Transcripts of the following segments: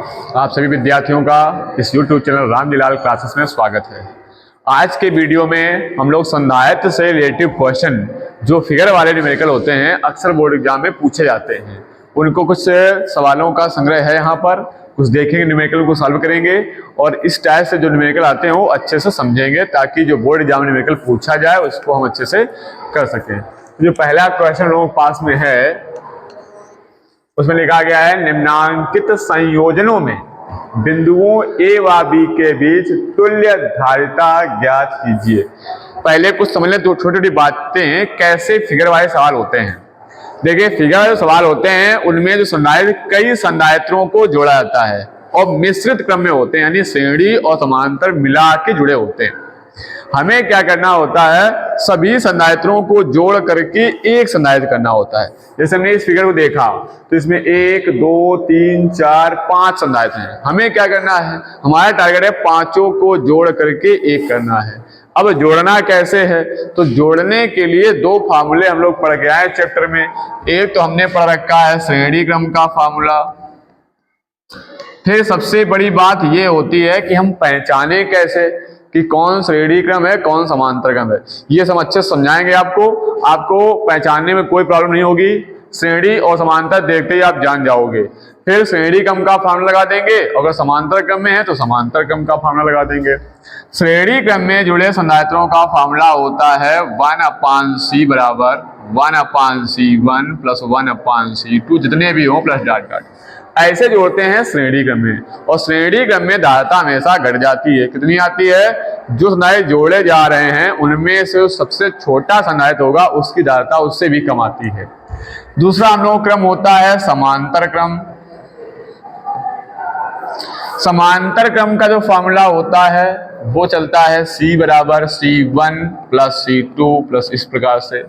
आप सभी विद्यार्थियों का इस YouTube चैनल रामजीलाल क्लासेस में स्वागत है। आज के वीडियो में हम लोग संधारित्र से रिलेटिव क्वेश्चन जो फिगर वाले न्यूमेरिकल होते हैं अक्सर बोर्ड एग्जाम में पूछे जाते हैं, उनको कुछ सवालों का संग्रह है। यहाँ पर कुछ देखेंगे, न्यूमेरिकल को सॉल्व करेंगे और इस टाइप से जो न्यूमेरिकल आते हैं वो अच्छे से समझेंगे ताकि जो बोर्ड एग्जाम न्यूमेरिकल पूछा जाए उसको हम अच्छे से कर सकें। जो पहला क्वेश्चन लोगों के पास में है उसमें लिखा गया है, निम्नांकित संयोजनों में बिंदुओं ए व बी के बीच तुल्य धारिता ज्ञात कीजिए। पहले कुछ समझ लें, तो छोटी छोटी बातें कैसे फिगर वाले सवाल होते हैं। देखिए, फिगर वाले सवाल होते हैं उनमें जो संधारित्र कई संधारित्रों को जोड़ा जाता है और मिश्रित क्रम में होते हैं, यानी श्रेणी और समांतर मिला के जुड़े होते हैं। हमें क्या करना होता है, सभी संधारित्रों को जोड़ करके एक संधारित्र करना होता है। जैसे हमने इस फिगर को देखा तो इसमें 1 2 3 4 5 संधारित्र हैं। हमें क्या करना है, हमारा टारगेट है पांचों को जोड़ करके एक करना है। अब जोड़ना कैसे है, तो जोड़ने के लिए दो फार्मूले हम लोग पढ़ के आए चैप्टर में। एक तो हमने पढ़ रखा है श्रेणी क्रम का फार्मूला। फिर सबसे बड़ी बात यह होती है कि हम पहचाने कैसे कि कौन श्रेणी क्रम है कौन समांतर क्रम है। ये सब अच्छे समझाएंगे आपको पहचानने में कोई प्रॉब्लम नहीं होगी। श्रेणी और समांतर देखते ही आप जान जाओगे। फिर श्रेणी क्रम का फार्मूला लगा देंगे, अगर समांतर क्रम में है तो समांतर क्रम का फार्मूला लगा देंगे। श्रेणी क्रम में जुड़े संधारित्रों का फार्मूला होता है 1/c बराबर 1/c1 प्लस 1/c2 जितने भी हो प्लस डॉट डॉट। ऐसे जोड़ते हैं श्रेणी क्रम में, और श्रेणी क्रम में धारिता हमेशा घट जाती है। कितनी आती है, जो संधारित्र जोड़े जा रहे हैं उनमें से सबसे छोटा संधारित्र होगा उसकी धारिता उससे भी कम आती है। दूसरा हम लोग क्रम होता है समांतर क्रम। समांतर क्रम का जो फॉर्मूला होता है वो चलता है c बराबर c1 प्लस c2 प्लस इस प्रकार से।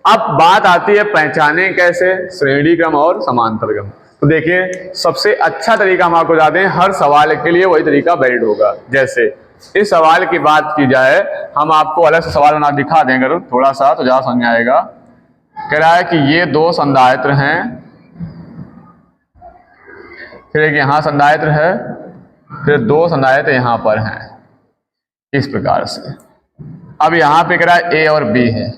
अब बात आती है पहचाने कैसे श्रेणी क्रम और समांतर क्रम। तो देखिए, सबसे अच्छा तरीका हम आपको बता दें, हर सवाल के लिए वही तरीका वैलिड होगा। जैसे इस सवाल की बात की जाए, हम आपको अलग से सवाल बना दिखा देंगे थोड़ा सा तो ज्यादा समझ आएगा। कह रहा है कि ये दो संधारित्र हैं, फिर एक यहाँ संधारित्र है, फिर दो संधारित्र यहाँ पर हैं इस प्रकार से। अब यहाँ पे कह रहा है ए और बी है,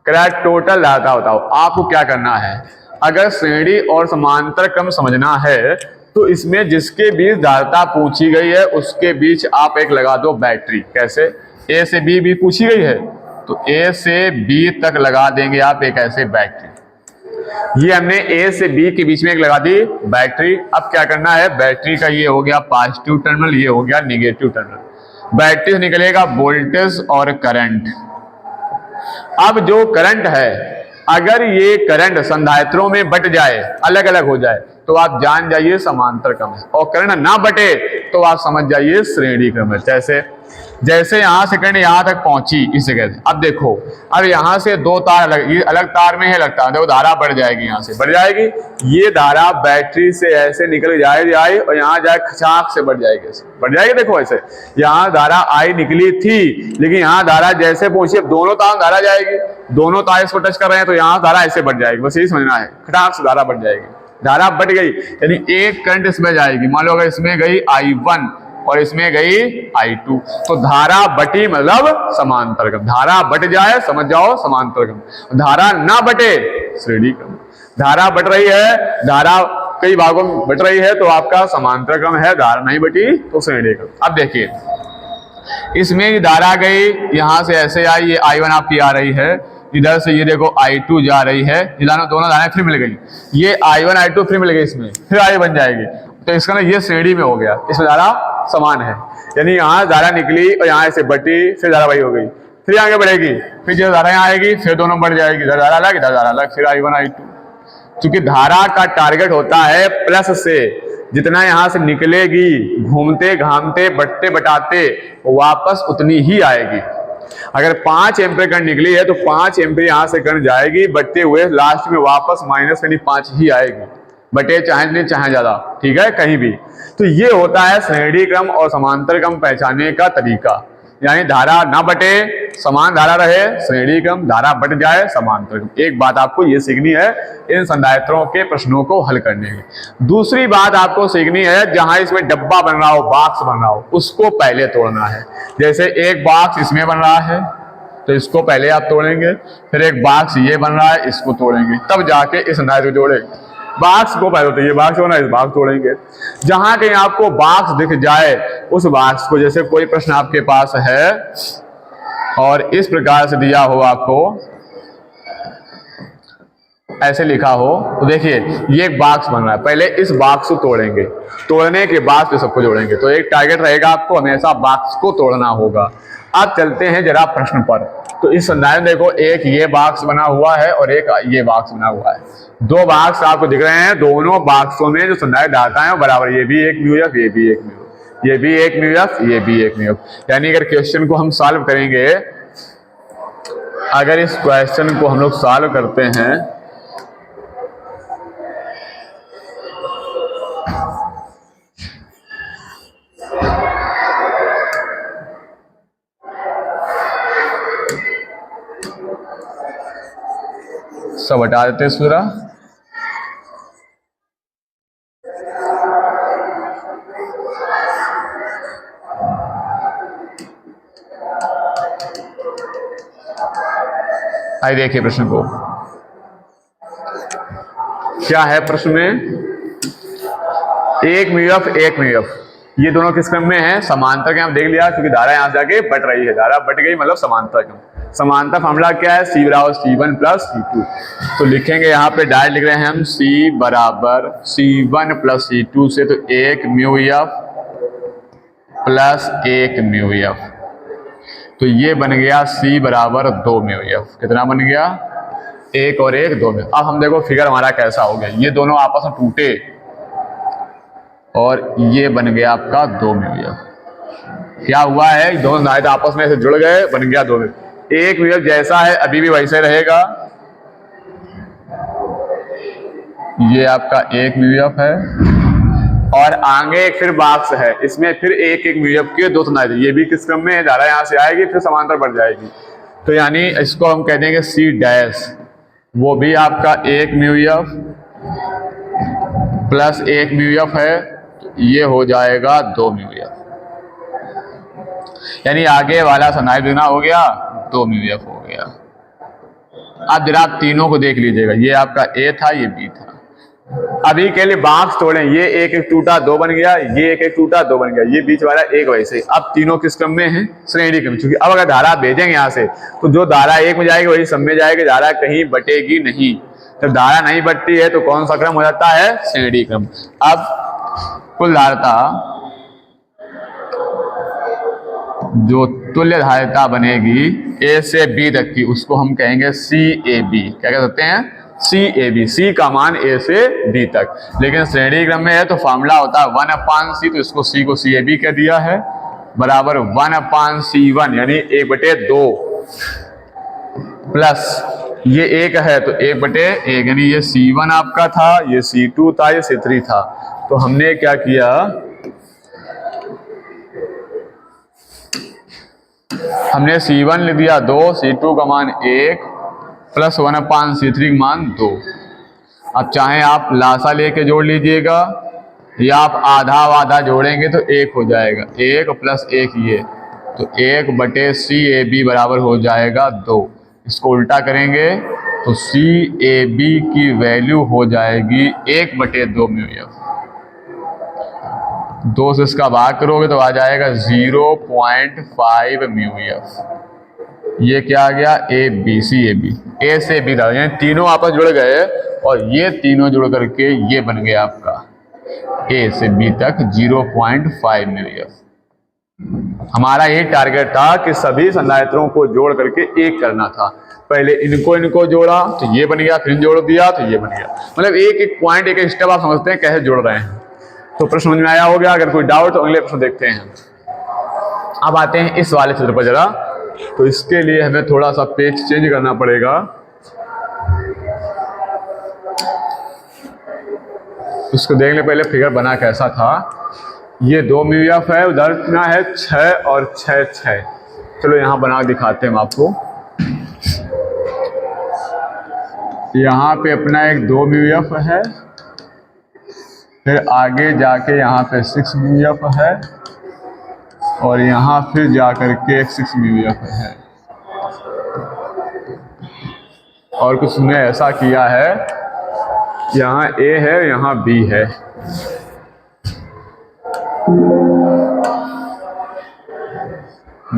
कह रहा है टोटल धारिता बताओ। आपको क्या करना है, अगर श्रेणी और समांतर क्रम समझना है तो इसमें जिसके बीच धारिता पूछी गई है उसके बीच आप एक लगा दो बैटरी। कैसे, ए से बी भी पूछी गई है तो ए से बी तक लगा देंगे आप एक ऐसे बैटरी। ये हमने ए से बी के बीच में एक लगा दी बैटरी। अब क्या करना है, बैटरी का ये हो गया पॉजिटिव टर्मिनल, ये हो गया निगेटिव टर्मिनल। बैटरी से निकलेगा वोल्टेज और करंट। अब जो करंट है, अगर ये करंट संधारित्रों में बट जाए, अलग अलग हो जाए, तो आप जान जाइए समांतर क्रम है, और करंट ना बटे तो आप समझ जाइए श्रेणी क्रम है। जैसे यहां से करंट यहां तक पहुंची इस जगह से। अब देखो, अब यहां से दो तार अलग तार में है लगता है, देखो धारा बढ़ जाएगी, यहां से बढ़ जाएगी। ये धारा बैटरी से ऐसे निकल जाए और यहाँ जाए खचाक से बढ़ जाएगी, बढ़ जाएगी। देखो ऐसे यहाँ धारा आई निकली थी, लेकिन यहाँ धारा जैसे पहुंची, अब दोनों तार धारा जाएगी, दोनों तार इसको टच कर रहे हैं तो यहाँ धारा ऐसे बढ़ जाएगी। बस यही समझना है, खटाक से धारा बढ़ जाएगी। धारा बढ़ गई यानी एक करंट इसमें जाएगी। मान लो अगर इसमें गई I1 और इसमें गई I2, तो धारा बटी मतलब समांतर क्रम। धारा बट जाए समझ जाओ समांतर क्रम, धारा ना बटे श्रेणी क्रम। धारा बट रही है, धारा कई भागों में बट रही है तो आपका समांतर क्रम है, धारा नहीं बटी तो श्रेणी क्रम। अब देखिए, इसमें धारा गई यहां से ऐसे आई, ये I1 आपकी आ रही है, इधर से ये देखो I2 जा रही है, दोनों धाराएं फिर मिल गई। ये I1 I2 फिर मिल गई, इसमें फिर I बन जाएगी, तो इसका ना ये श्रेणी में हो गया, इसमें धारा समान है। यानी यहाँ धारा निकली और यहाँ से बटी, फिर धारा वही हो गई, फिर आगे बढ़ेगी, फिर जो धारा यहाँ आएगी फिर दोनों बढ़ जाएगी, इधर धारा अलग इधर धारा अलग, फिर I1 I2। क्योंकि धारा का टारगेट होता है प्लस से, जितना यहाँ से निकलेगी घूमते घामते बटते बटाते वापस उतनी ही आएगी। अगर 5 एम्पीयर करंट निकली है तो 5 एम्पीयर यहाँ से करंट जाएगी बढ़ते हुए, लास्ट में वापस माइनस यानी 5 ही आएगी, बटे चाहे नहीं चाहे ज्यादा, ठीक है, कहीं भी। तो ये होता है श्रेणी क्रम और समांतर क्रम पहचानने का तरीका। यानी धारा ना बटे, समान धारा रहे, श्रेणी क्रम, धारा बट जाए, समांतर क्रम। एक बात आपको ये सीखनी है इन संधारित्रों के प्रश्नों को हल करने की। दूसरी बात आपको सीखनी है, जहां इसमें डब्बा बन रहा हो, बॉक्स बन रहा हो, उसको पहले तोड़ना है। जैसे एक बॉक्स इसमें बन रहा है तो इसको पहले आप तोड़ेंगे, फिर एक बॉक्स ये बन रहा है, इसको तोड़ेंगे, तब जाके इस संधारित्र को जोड़ेंगे। बॉक्स को पहले तो ये बॉक्स होना, इस बॉक्स तोड़ेंगे। जहां कहीं आपको बॉक्स दिख जाए उस बॉक्स को, जैसे कोई प्रश्न आपके पास है और इस प्रकार से दिया हो, आपको ऐसे लिखा हो, तो देखिए ये एक बॉक्स बन रहा है, पहले इस बॉक्स को तोड़ेंगे, तोड़ने के बाद फिर सबको जोड़ेंगे। तो एक टारगेट रहेगा आपको, हमेशा बॉक्स को तोड़ना होगा। अब चलते हैं जरा प्रश्न पर। तो इस संधारित्र में देखो, एक ये बॉक्स बना हुआ है और एक ये बॉक्स बना हुआ है। दो बॉक्स आपको दिख रहे हैं, दोनों बॉक्सों में जो संधारित्र धाराएं हैं बराबर, ये भी एक म्यू एफ, ये भी एक म्यू, ये भी एक म्यू एफ, ये भी एक म्यू एफ। यानी अगर क्वेश्चन को हम सॉल्व करेंगे, अगर इस क्वेश्चन को हम लोग सॉल्व करते हैं, सब हटा देते हैं सूरा। आइए देखिए प्रश्न को, क्या है प्रश्न में। एक म्यू एफ, एक म्यू एफ, ये दोनों किस क्रम में है, समांतर क्रम। देख लिया, क्योंकि धारा यहां जाके बट रही है, धारा बट गई मतलब समांतर क्रम। समांतर फॉर्मूला क्या है, C बराबर C1 प्लस C2। तो लिखेंगे यहाँ पे, डायरेक्ट लिख रहे हैं हम, C बराबर C1 प्लस C2 से, तो एक म्यू एफ प्लस एक म्यू एफ, तो ये बन गया C बराबर 2 म्यू एफ। कितना बन गया, एक और एक 2 म्यू। अब हम देखो फिगर हमारा कैसा हो गया, ये दोनों आपस में टूटे और ये बन गया आपका 2 म्यू एफ। क्या हुआ है, दोनों संधारित्र आपस में ऐसे जुड़ गए, बन गया 2 म्यू। एक म्यू एफ जैसा है अभी भी वैसे रहेगा, ये आपका एक म्यू एफ है, और आगे एक फिर बॉक्स है, इसमें फिर एक एक म्यू एफ के दो संधारित्र, ये भी किस क्रम में है, धारा यहां से आएगी फिर समांतर बढ़ जाएगी। तो यानी इसको हम कह देंगे C डैश, वो भी आपका एक म्यू एफ प्लस एक म्यू एफ है, तो ये हो जाएगा 2 म्यू एफ। यानी आगे वाला संधारित्र कितना हो गया, 2 म्यू एफ हो गया। अब जरा आप तीनों को देख लीजिएगा, ये आपका A था, ये B था। अभी के लिए बॉक्स तोड़े, ये एक एक टूटा 2 बन गया, ये एक एक टूटा 2 बन गया, ये बीच वाला एक वैसे। अब तीनों किस क्रम में है, श्रेणी क्रम। क्योंकि अब अगर धारा भेजेंगे यहाँ से, तो जो धारा एक में जाएगी वही सब में जाएगी, धारा कहीं बटेगी नहीं। जब धारा नहीं बटती है तो कौन सा क्रम हो जाता है, श्रेणी क्रम। अब कुल धारिता, जो तुल्य धारिता बनेगी A से B तक की, उसको हम कहेंगे CAB। क्या कह सकते हैं, CAB। C का मान A से B तक। लेकिन श्रेणी क्रम में है तो फॉर्मूला होता है 1/C, तो इसको C को CAB कह दिया है, बराबर 1/C1, यानी 1/2 प्लस ये एक है तो 1/1, यानी ये C1 आपका था, ये C2 था, ये C3 था। तो हमने क्या किया, हमने C1 लिख दिया 2, C2 का मान 1 प्लस 1/C3 का मान 2। अब चाहे आप लासा लेके जोड़ लीजिएगा या आप आधा आधा जोड़ेंगे तो 1 हो जाएगा, 1 प्लस 1 ये, तो 1/CAB बराबर हो जाएगा 2। इसको उल्टा करेंगे तो CAB की वैल्यू हो जाएगी 1/2 म्यू एफ। 2 से इसका भाग करोगे तो आ जाएगा 0.5 म्यू एफ। ये क्या आ गया, CAB। A से B था, यानी तीनों आपस जुड़ गए और ये तीनों जुड़ करके ये बन गया आपका A से B तक 0.5 म्यू एफ। हमारा ये टारगेट था कि सभी संधारित्रों को जोड़ करके एक करना था। पहले इनको जोड़ा तो ये बन गया, फिर जोड़ दिया तो ये बन गया। मतलब एक एक पॉइंट, एक स्टेप आप समझते हैं कैसे जोड़ रहे हैं। तो प्रश्न समझ में आया हो गया। अगर कोई डाउट तो अगले प्रश्न देखते हैं। अब आते हैं इस वाले चित्र पर जरा। तो इसके लिए हमें थोड़ा सा पेज चेंज करना पड़ेगा। उसको देखने पहले फिगर बना कैसा था। ये 2 म्यू एफ है, उधर कितना है 6 और 6 6। चलो यहाँ बना दिखाते हैं हम आपको। यहाँ पे अपना एक 2 म्यूएफ है, फिर आगे जाके यहाँ पे 6 म्यूएफ है, और यहाँ फिर जा करके एक 6 म्यूएफ है। और कुछ ने ऐसा किया है, यहाँ A है, यहाँ B है।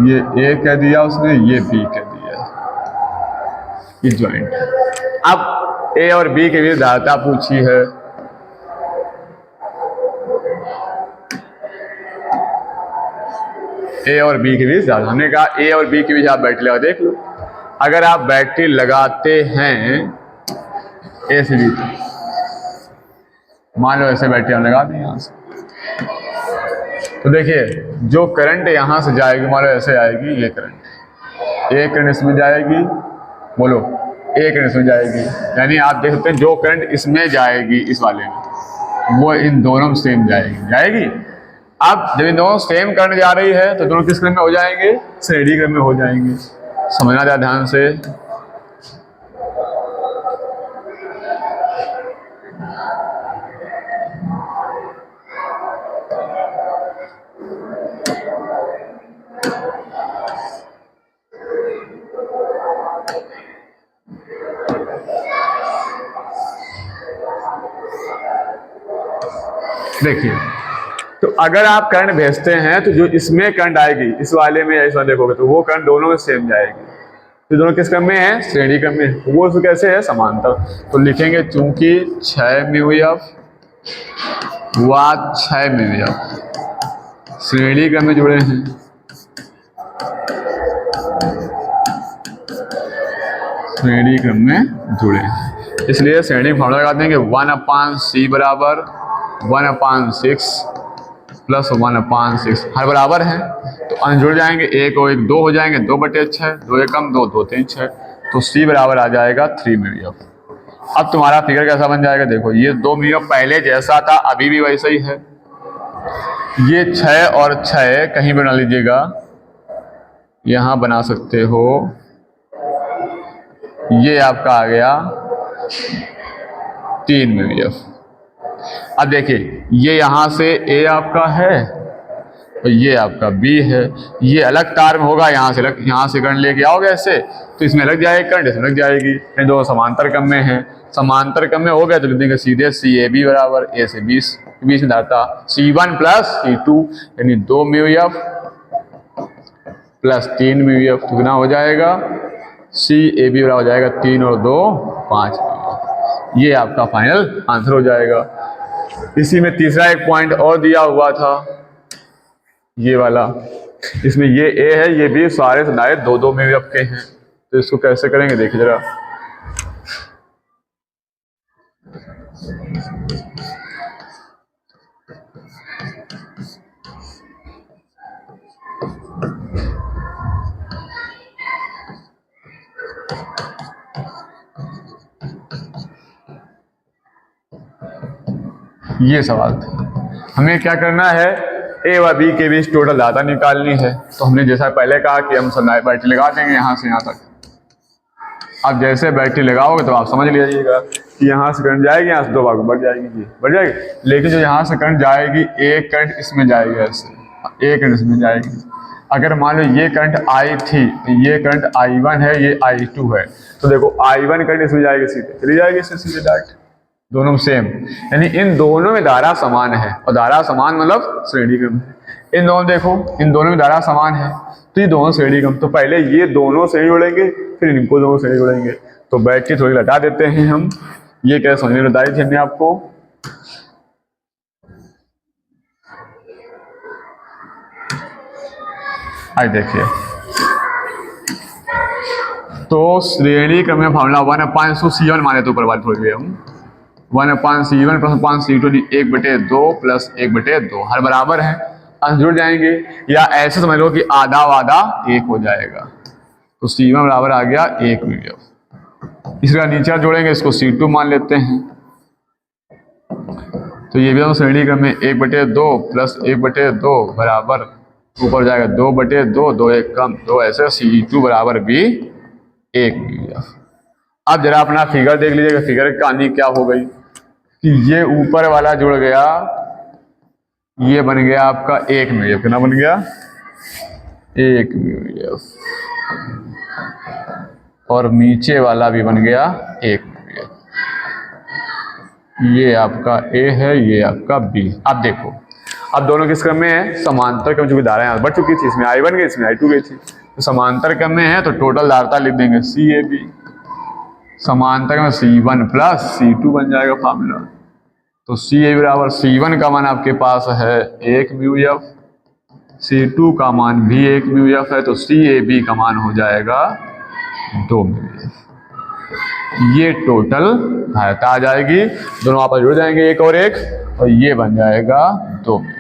ये A कह दिया उसने, ये B कह दिया, ये ज्वाइंट है। अब A और B के बीच धारता पूछी है। A और B के बीच धारता, हमने कहा A और B के बीच आप बैटरी लगा, देख लो। अगर आप बैटरी लगाते हैं A से B, मान लो ऐसे बैटरी हम लगा दें यहाँ से, तो देखिए जो करंट यहाँ से जाएगी, मान लो ऐसे आएगी, ये करंट, एक करंट इसमें जाएगी, बोलो एक करंट इसमें जाएगी, यानी आप देख सकते हैं जो करंट इसमें जाएगी इस वाले में, वो इन दोनों में सेम जाएगी। अब जब इन दोनों सेम करंट जा रही है तो दोनों किस क्रम में हो जाएंगे? श्रेणी क्रम में हो जाएंगे। समझना था ध्यान से। देखिए, तो अगर आप करंट भेजते हैं तो जो इसमें करंट आएगी इस वाले में या इस वाले देखोगे तो वो करंट दोनों में सेम जाएगी। तो दोनों किस क्रम में है? श्रेणी क्रम में। वो उसको कैसे है? समांतर। तो लिखेंगे चूंकि 6 म्यूएफ व 6 म्यूएफ श्रेणी क्रम में जुड़े हैं, श्रेणी क्रम में जुड़े हैं, इसलिए श्रेणी फॉर्मूला लगा देंगे 1/c बराबर 1/6 प्लस 1/6 हर बराबर है। तो अंश जुड़ जाएंगे, एक और एक 2 हो जाएंगे, 2/6, 2 एकम 2, 2 3 6, तो c बराबर आ जाएगा 3 म्यूएफ। अब तुम्हारा फिगर कैसा बन जाएगा? देखो ये 2 म्यूएफ पहले जैसा था अभी भी वैसा ही है। ये 6 और 6 कहीं बना लीजिएगा, यहां बना सकते हो। ये आपका आ गया 3 म्यूएफ। अब देखिए ये यहां से A आपका है और ये आपका B है, ये अलग तार में होगा, यहाँ से करंट लेके आओगे ऐसे तो इसमें लग जाएगी करंट, इसमें लग जाएगी। ये दो समांतर क्रम में है, समांतर क्रम में हो गया तो लिख देंगे सीधे CAB बराबर A से बीच में धारता C1 प्लस C2 यानी 2 म्यूएफ प्लस 3 म्यूएफ कितना हो जाएगा? CAB बराबर हो जाएगा 3 और 2 5 म्यूएफ। ये आपका फाइनल आंसर हो जाएगा। इसी में तीसरा एक पॉइंट और दिया हुआ था, ये वाला, इसमें ये A है ये B, सारे संधारित 2-2 म्यूएफ के हैं। तो इसको कैसे करेंगे देखिए जरा। ये सवाल था, हमें क्या करना है? A व B के बीच टोटल धारता निकालनी है। तो हमने जैसा पहले कहा कि हम संधारित बैटरी लगा देंगे यहाँ से यहाँ तक। अब जैसे बैटरी लगाओगे तो आप समझ लीजिएगा कि यहाँ से करंट जाएगी, यहाँ से 2 भाग बढ़ जाएगी, जी बढ़ जाएगी। लेकिन जो यहाँ से करंट जाएगी, एक करंट इसमें जाएगी, ऐसे एक करंट इसमें जाएगी। अगर मान लो ये करंट I थी, ये करंट I1 है, ये I2 है, तो देखो I1 करंट इसमें जाएगी, सीधे चली जाएगी इससे सीधे डायरेक्ट, दोनों में सेम, यानी इन दोनों में धारा समान है। और धारा समान मतलब श्रेणी क्रम है। इन दोनों देखो, इन दोनों में धारा समान है तो ये दोनों श्रेणी क्रम। तो पहले ये दोनों श्रेणी जोड़ेंगे, फिर इनको दोनों श्रेणी जोड़ेंगे। तो बैटरी थोड़ी लटा देते हैं हम। ये क्या समझने में बताई थी हमने आपको। आइए देखिए, तो श्रेणी क्रम में फॉर्मूला 1/C1 माने तो ऊपर बात हो गई हम 1/C1 प्लस 1/C2 1/2 प्लस 1/2 हर बराबर है। अंश जुड़ जाएंगे, या ऐसे समझ लो कि आधा वादा 1 हो जाएगा। तो C1 बराबर आ गया 1 म्यूएफ। इसका नीचे जोड़ेंगे, इसको C2 मान लेते हैं। तो ये भी हम श्रेणी क्रम में 1/2 प्लस 1/2 बराबर ऊपर जाएगा 2/2, 2 एक कम 2, ऐसे C2 बराबर B 1 म्यू एफ। अब जरा अपना फिगर देख लीजिएगा, फिगर की कहानी क्या हो गई कि ये ऊपर वाला जुड़ गया, ये बन गया आपका 1 म्यू एफ। कितना बन गया? 1 म्यू एफ। और नीचे वाला भी बन गया 1 म्यू एफ। ये आपका A है, ये आपका B। अब देखो, अब दोनों किस क्रम में है? समांतर क्रम, चूंकि धाराएं बढ़ चुकी थी, इसमें I1 गई, इसमें I2 गई थी, तो समांतर क्रम में है तो टोटल धारता लिख देंगे CAB। समांतर में C1 प्लस C2 बन जाएगा फार्मूला। तो CAB बराबर C1 का मान आपके पास है 1 म्यू एफ, C2 का मान भी 1 म्यू एफ है, तो CAB का मान हो जाएगा 2 म्यू एफ। ये टोटल धारता आ जाएगी, दोनों आपस जुड़ जाएंगे 1 और 1, और ये बन जाएगा 2 म्यू एफ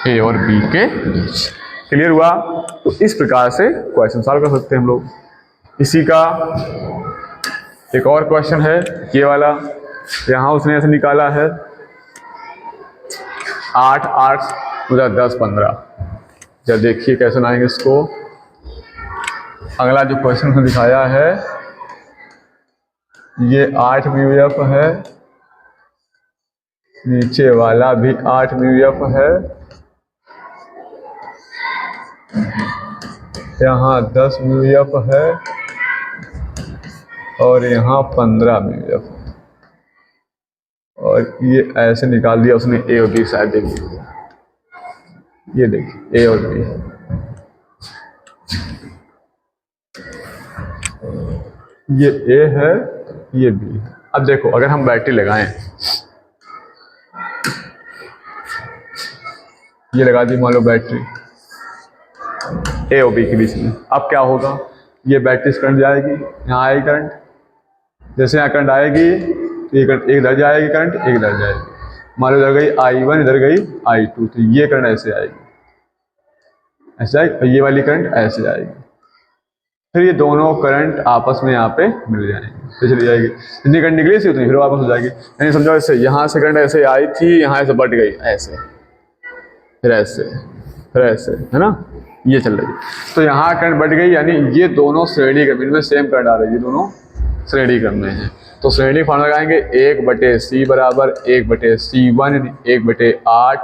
A और B के बीच। क्लियर हुआ? तो इस प्रकार से क्वेश्चन सॉल्व कर सकते हैं हम लोग। इसी का एक और क्वेश्चन है ये वाला, यहाँ उसने ऐसे निकाला है 8 8 10 15। जब देखिए कैसे बनाएंगे इसको। अगला जो क्वेश्चन उसने दिखाया है ये 8 म्यू एफ है, नीचे वाला भी 8 म्यू एफ है, यहाँ 10 म्यू एफ है और यहाँ 15 म्यू एफ है। और ये ऐसे निकाल दिया उसने A और B शायद देख लीजिए, ये देखिए A और B, ये A है, ये B है। अब देखो अगर हम बैटरी लगाएं, ये लगा दी मान लो बैटरी A और B के बीच में, अब क्या होगा? ये बैटरी से करंट जाएगी, यहाँ आएगी करंट, जैसे यहाँ करंट आएगी तो ये करंट एक इधर जाएगी, करंट एक इधर जाएगी। मान लो इधर गई I1, इधर गई I2, तो ये करंट ऐसे आएगी, ऐसे आएगी, और ये वाली करंट ऐसे आएगी। फिर ये दोनों करंट आपस में यहाँ पे मिल जाएंगे, तो चली जाएगी। जितनी करंट निकली थी उतनी फिर वापस हो जाएगी। यानी समझो ऐसे यहाँ से करंट ऐसे आई थी, यहाँ से बढ़ गई ऐसे, फिर ऐसे, फिर ऐसे, है ना, ये चल रही। तो यहाँ करंट बढ़ गई, यानी ये दोनों श्रेणी क्रम, इनमें सेम करंट आ रही है, ये दोनों श्रेणी क्रम में है। तो श्रेणी फॉर्मूला लगाएंगे 1/C बराबर 1/C1 1/8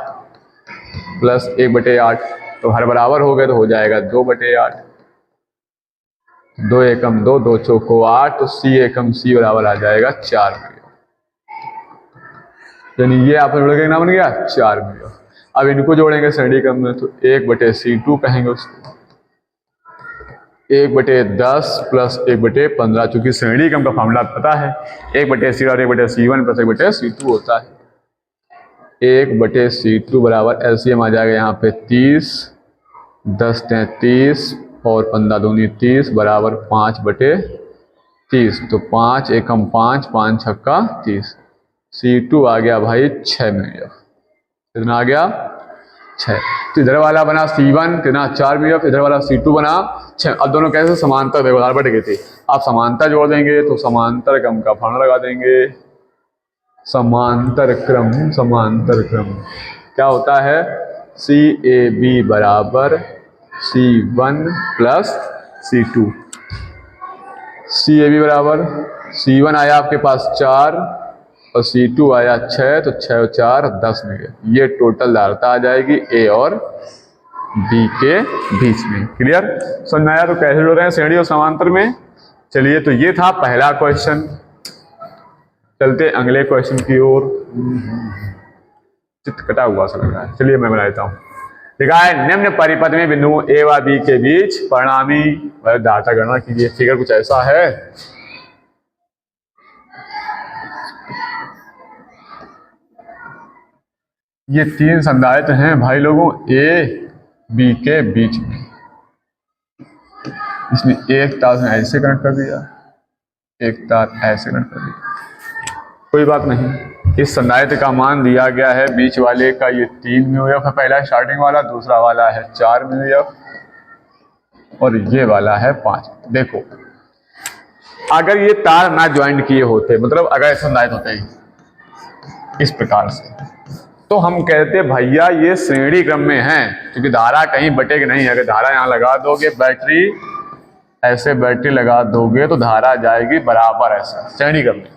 प्लस 1/8। तो हर बराबर हो गए तो हो जाएगा 2/8। 2 एकम 2, 2 चौको 8, तो C एकम C बराबर आ जाएगा 4 म्यू। यानी ये आप जोड़ के नाम बन गया 4 म्यू। अब इनको जोड़ेंगे श्रेणी क्रम में तो 1/C2 कहेंगे उसको, 1/10 प्लस 1/15, चूंकि श्रेणी क्रम का फॉर्मूला पता है 1/C और 1/C1 प्लस 1/C2 होता है। 1/C2 बराबर एलसीएम आ जाएगा यहाँ पे 30, 10 33 और 15 दूनी 30 बराबर 5/30। तो 5 एकम 5, 5 छक्का 30। C2 आ गया भाई 6 म्यू एफ। कितना आ गया? 6। तो इधर वाला बना C1 कितना 4 म्यू एफ, इधर वाला C2 बना 6। अब दोनों कैसे समांतर, देखो उधार बढ़ गई थी, आप समांतर जोड़ देंगे तो समांतर क्रम का फॉर्मूला लगा देंगे। समांतर क्रम, समांतर क्रम क्या होता है? CAB बराबर C1 प्लस C2। CAB बराबर C1 आया आपके पास 4 और C2 आया 6, तो 6 और 4 10 में गए। ये टोटल धारता आ जाएगी A और B के बीच में। क्लियर? समझ में आया? तो कैसे जोड़ रहे हैं श्रेणी और समांतर में। चलिए, तो ये था पहला क्वेश्चन। चलते अगले क्वेश्चन की ओर। चित्र कटा हुआ सा लग रहा है, चलिए मैं बना देता हूँ। लिखा है निम्न परिपथ में बिंदु A व B के बीच परिणामी धारता गणना कीजिए। फिगर कुछ ऐसा है। ये 3 संधारित्र हैं भाई लोगों A B के बीच में। इसमें एक तार ने ऐसे कनेक्ट कर दिया, एक तार ऐसे कनेक्ट कर दिया, कोई बात नहीं। इस संधारित्र का मान दिया गया है, बीच वाले का ये 3 म्यू एफ है, पहला स्टार्टिंग वाला, दूसरा वाला है 4 म्यू एफ और ये वाला है 5। देखो अगर ये तार ना ज्वाइंट किए होते, मतलब अगर संधारित्र होते इस प्रकार से, तो हम कहते भैया ये श्रेणी क्रम में है, क्योंकि धारा कहीं बटेगी नहीं। अगर धारा यहाँ लगा दोगे, बैटरी ऐसे बैटरी लगा दोगे तो धारा जाएगी बराबर ऐसा श्रेणी क्रम में।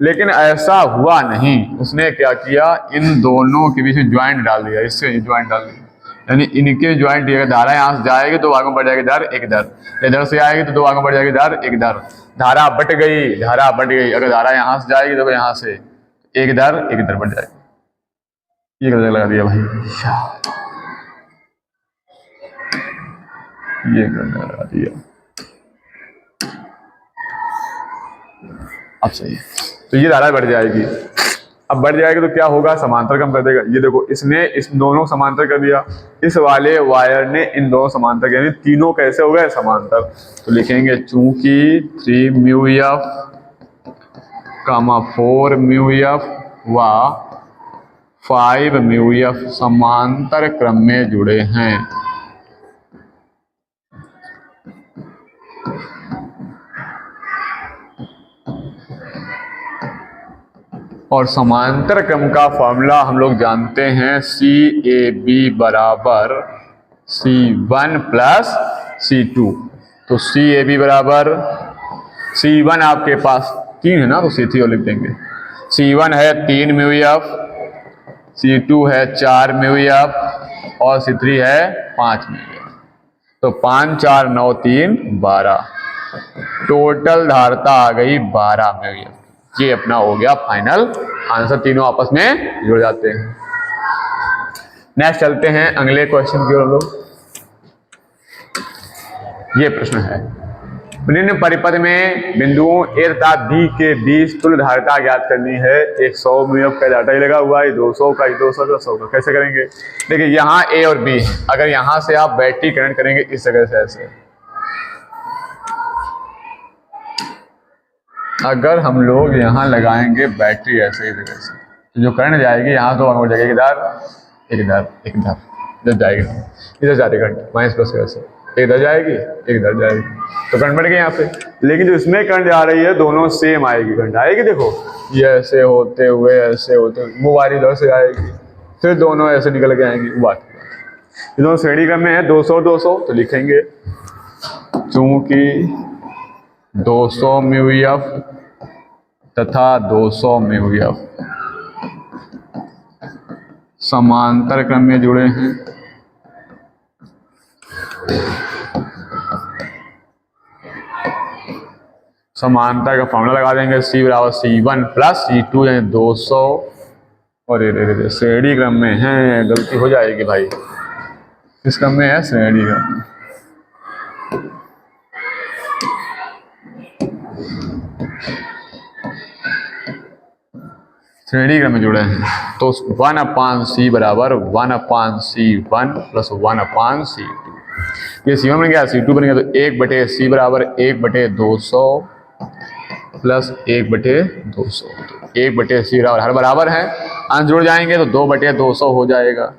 लेकिन ऐसा हुआ नहीं, उसने क्या किया, इन दोनों के बीच में ज्वाइंट डाल दिया, इससे ज्वाइंट डाल दिया, यानी इनके ज्वाइंट दिया। धारा यहाँ से जाएगी तो आगे बढ़ जाएगी इधर, एक इधर से आएगी तो दो आगे बढ़ जाएगी इधर, एक इधर। धारा बट गई, धारा बट गई। अगर धारा यहाँ से जाएगी तो यहाँ से एक इधर बढ़ जाएगी। ये गलत लगा दिया भाई, ये गलत लगा दिया। अब सही है, तो ये धारा बढ़ जाएगी। अब बढ़ जाएगी तो क्या होगा, समांतर कम कर देगा। ये देखो, इसने इस दोनों समांतर कर दिया, इस वाले वायर ने इन दोनों समांतर किया, यानी तीनों कैसे हो गए, समांतर। तो लिखेंगे चूंकि 3 म्यू एफ, 4 म्यू एफ व 5 म्यू एफ समांतर क्रम में जुड़े हैं। और समांतर क्रम का फॉर्मूला हम लोग जानते हैं, CAB बराबर C1 प्लस C2। तो CAB बराबर C1 आपके पास 3 है ना, तो C3 और लिख देंगे। C1 है 3 म्यू एफ, C2 है 4 म्यू एफ और C3 है 5 म्यू एफ। तो 5 4 9 3 12, टोटल धारता आ गई 12 म्यू एफ। ये अपना हो गया फाइनल आंसर, तीनों आपस में जुड़ जाते हैं। नेक्स्ट चलते हैं अगले क्वेश्चन की ओर। लोग ये प्रश्न है, निम्न परिपथ में बिंदुओं A तथा B के बीच तुल्य धारिता ज्ञात करनी है। एक 100 म्यू एफ का डाटा लगा हुआ है, 200 का, 200 का, 100 का। कैसे करेंगे, देखिए यहाँ A और B, अगर यहाँ से आप बैटरी करंट करेंगे इस जगह से ऐसे, अगर हम लोग यहाँ लगाएंगे बैटरी ऐसे ही जगह से, तो जो करंट जाएगी यहाँ तो हो जाएगी इधर जाएगी, इधर जाती करंट माइनस प्लस वैसे, एक इधर जाएगी एक इधर जाएगी, तो करंट बढ़ गई यहाँ पे। लेकिन जो इसमें करंट जा रही है दोनों सेम आएगी, करंट आएगी। देखो ये ऐसे होते हुए वो वाली इधर से आएगी, फिर दोनों ऐसे निकल के आएंगी। बात दोनों श्रेणी क्रम में है 200 200, तो लिखेंगे चूंकि 200 म्यू एफ तथा 200 म्यू एफ समांतर क्रम में जुड़े हैं, समांतर का फॉर्मूला लगा देंगे, C बराबर C1 प्लस C2, यानी 200। और ये श्रेणी क्रम में है, गलती हो जाएगी भाई, किस क्रम में है, श्रेणी क्रम में। श्रेणी क्रम में जुड़े हैं, तो 1/C बराबर 1/C1 प्लस 1/C2। ये C1 बन गया, C2 बन गया, तो 1/C बराबर 1/200 प्लस 1/200। 1/C बराबर हर बराबर है, अंश जुड़ जाएंगे तो 2/200 हो जाएगा।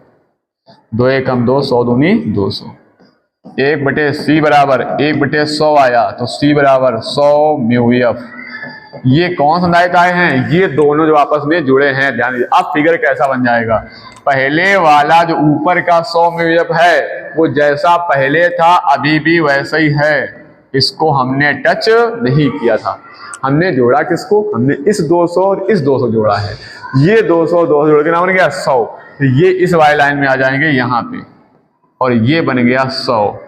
2 1 कम 2, 100 दूनी 200। 1/C बराबर 1/100 आया, तो C बराबर 100 म्यू एफ। ये कौन संधारिताएं हैं, ये दोनों जो आपस में जुड़े हैं, ध्यान दीजिए। अब फिगर कैसा बन जाएगा, पहले वाला जो ऊपर का 100 म्यू एफ है वो जैसा पहले था अभी भी वैसा ही है, इसको हमने टच नहीं किया था। हमने जोड़ा किसको, हमने इस 200 और इस 200 जोड़ा है। ये 200 200 जोड़ के ना बन गया 100, तो ये इस वाली लाइन में आ जाएंगे यहाँ पे, और ये बन गया 100,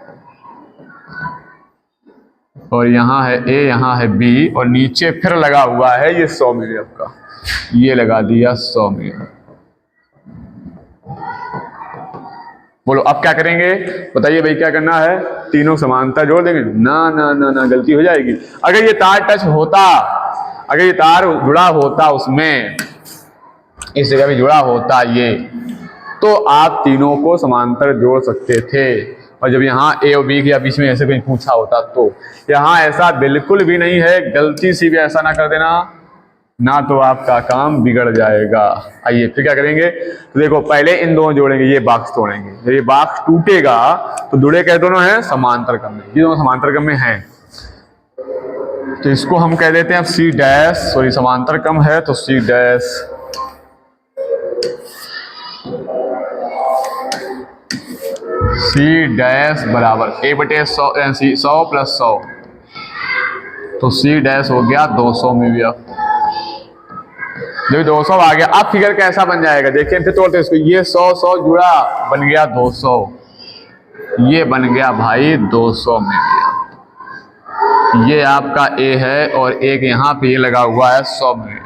और यहाँ है A, यहाँ है B, और नीचे फिर लगा हुआ है ये 100 म्यू एफ का, ये लगा दिया 100 म्यू एफ। बोलो अब क्या करेंगे, बताइए भाई क्या करना है, तीनों समांतर जोड़ देंगे। ना ना ना ना, गलती हो जाएगी। अगर ये तार टच होता, अगर ये तार जुड़ा होता उसमें, इस जगह में जुड़ा होता ये, तो आप तीनों को समांतर जोड़ सकते थे। और जब यहाँ A और B के बीच में ऐसे कहीं पूछा होता, तो यहाँ ऐसा बिल्कुल भी नहीं है, गलती से भी ऐसा ना कर देना, ना तो आपका काम बिगड़ जाएगा। आइए फिर क्या करेंगे, तो देखो पहले इन दोनों जोड़ेंगे, ये बॉक्स तोड़ेंगे। जब ये बॉक्स टूटेगा तो जुड़े कह दोनों हैं समांतर क्रम में, ये दोनों समांतर क्रम में हैं, तो इसको हम कह देते हैं अब C डैश, सॉरी समांतर क्रम है तो C डैश। सी डैश बराबर 1/100 100 प्लस 100, तो सी डैश हो गया 200 म्यूएफ। जब 200 आ गया, अब फिगर कैसा बन जाएगा देखिए, फिर तोड़ते इसको, ये 100 जुड़ा बन गया 200, ये बन गया भाई 200 म्यूएफ। ये आपका ए है और एक यहाँ पे ये लगा हुआ है 100 म्यूएफ।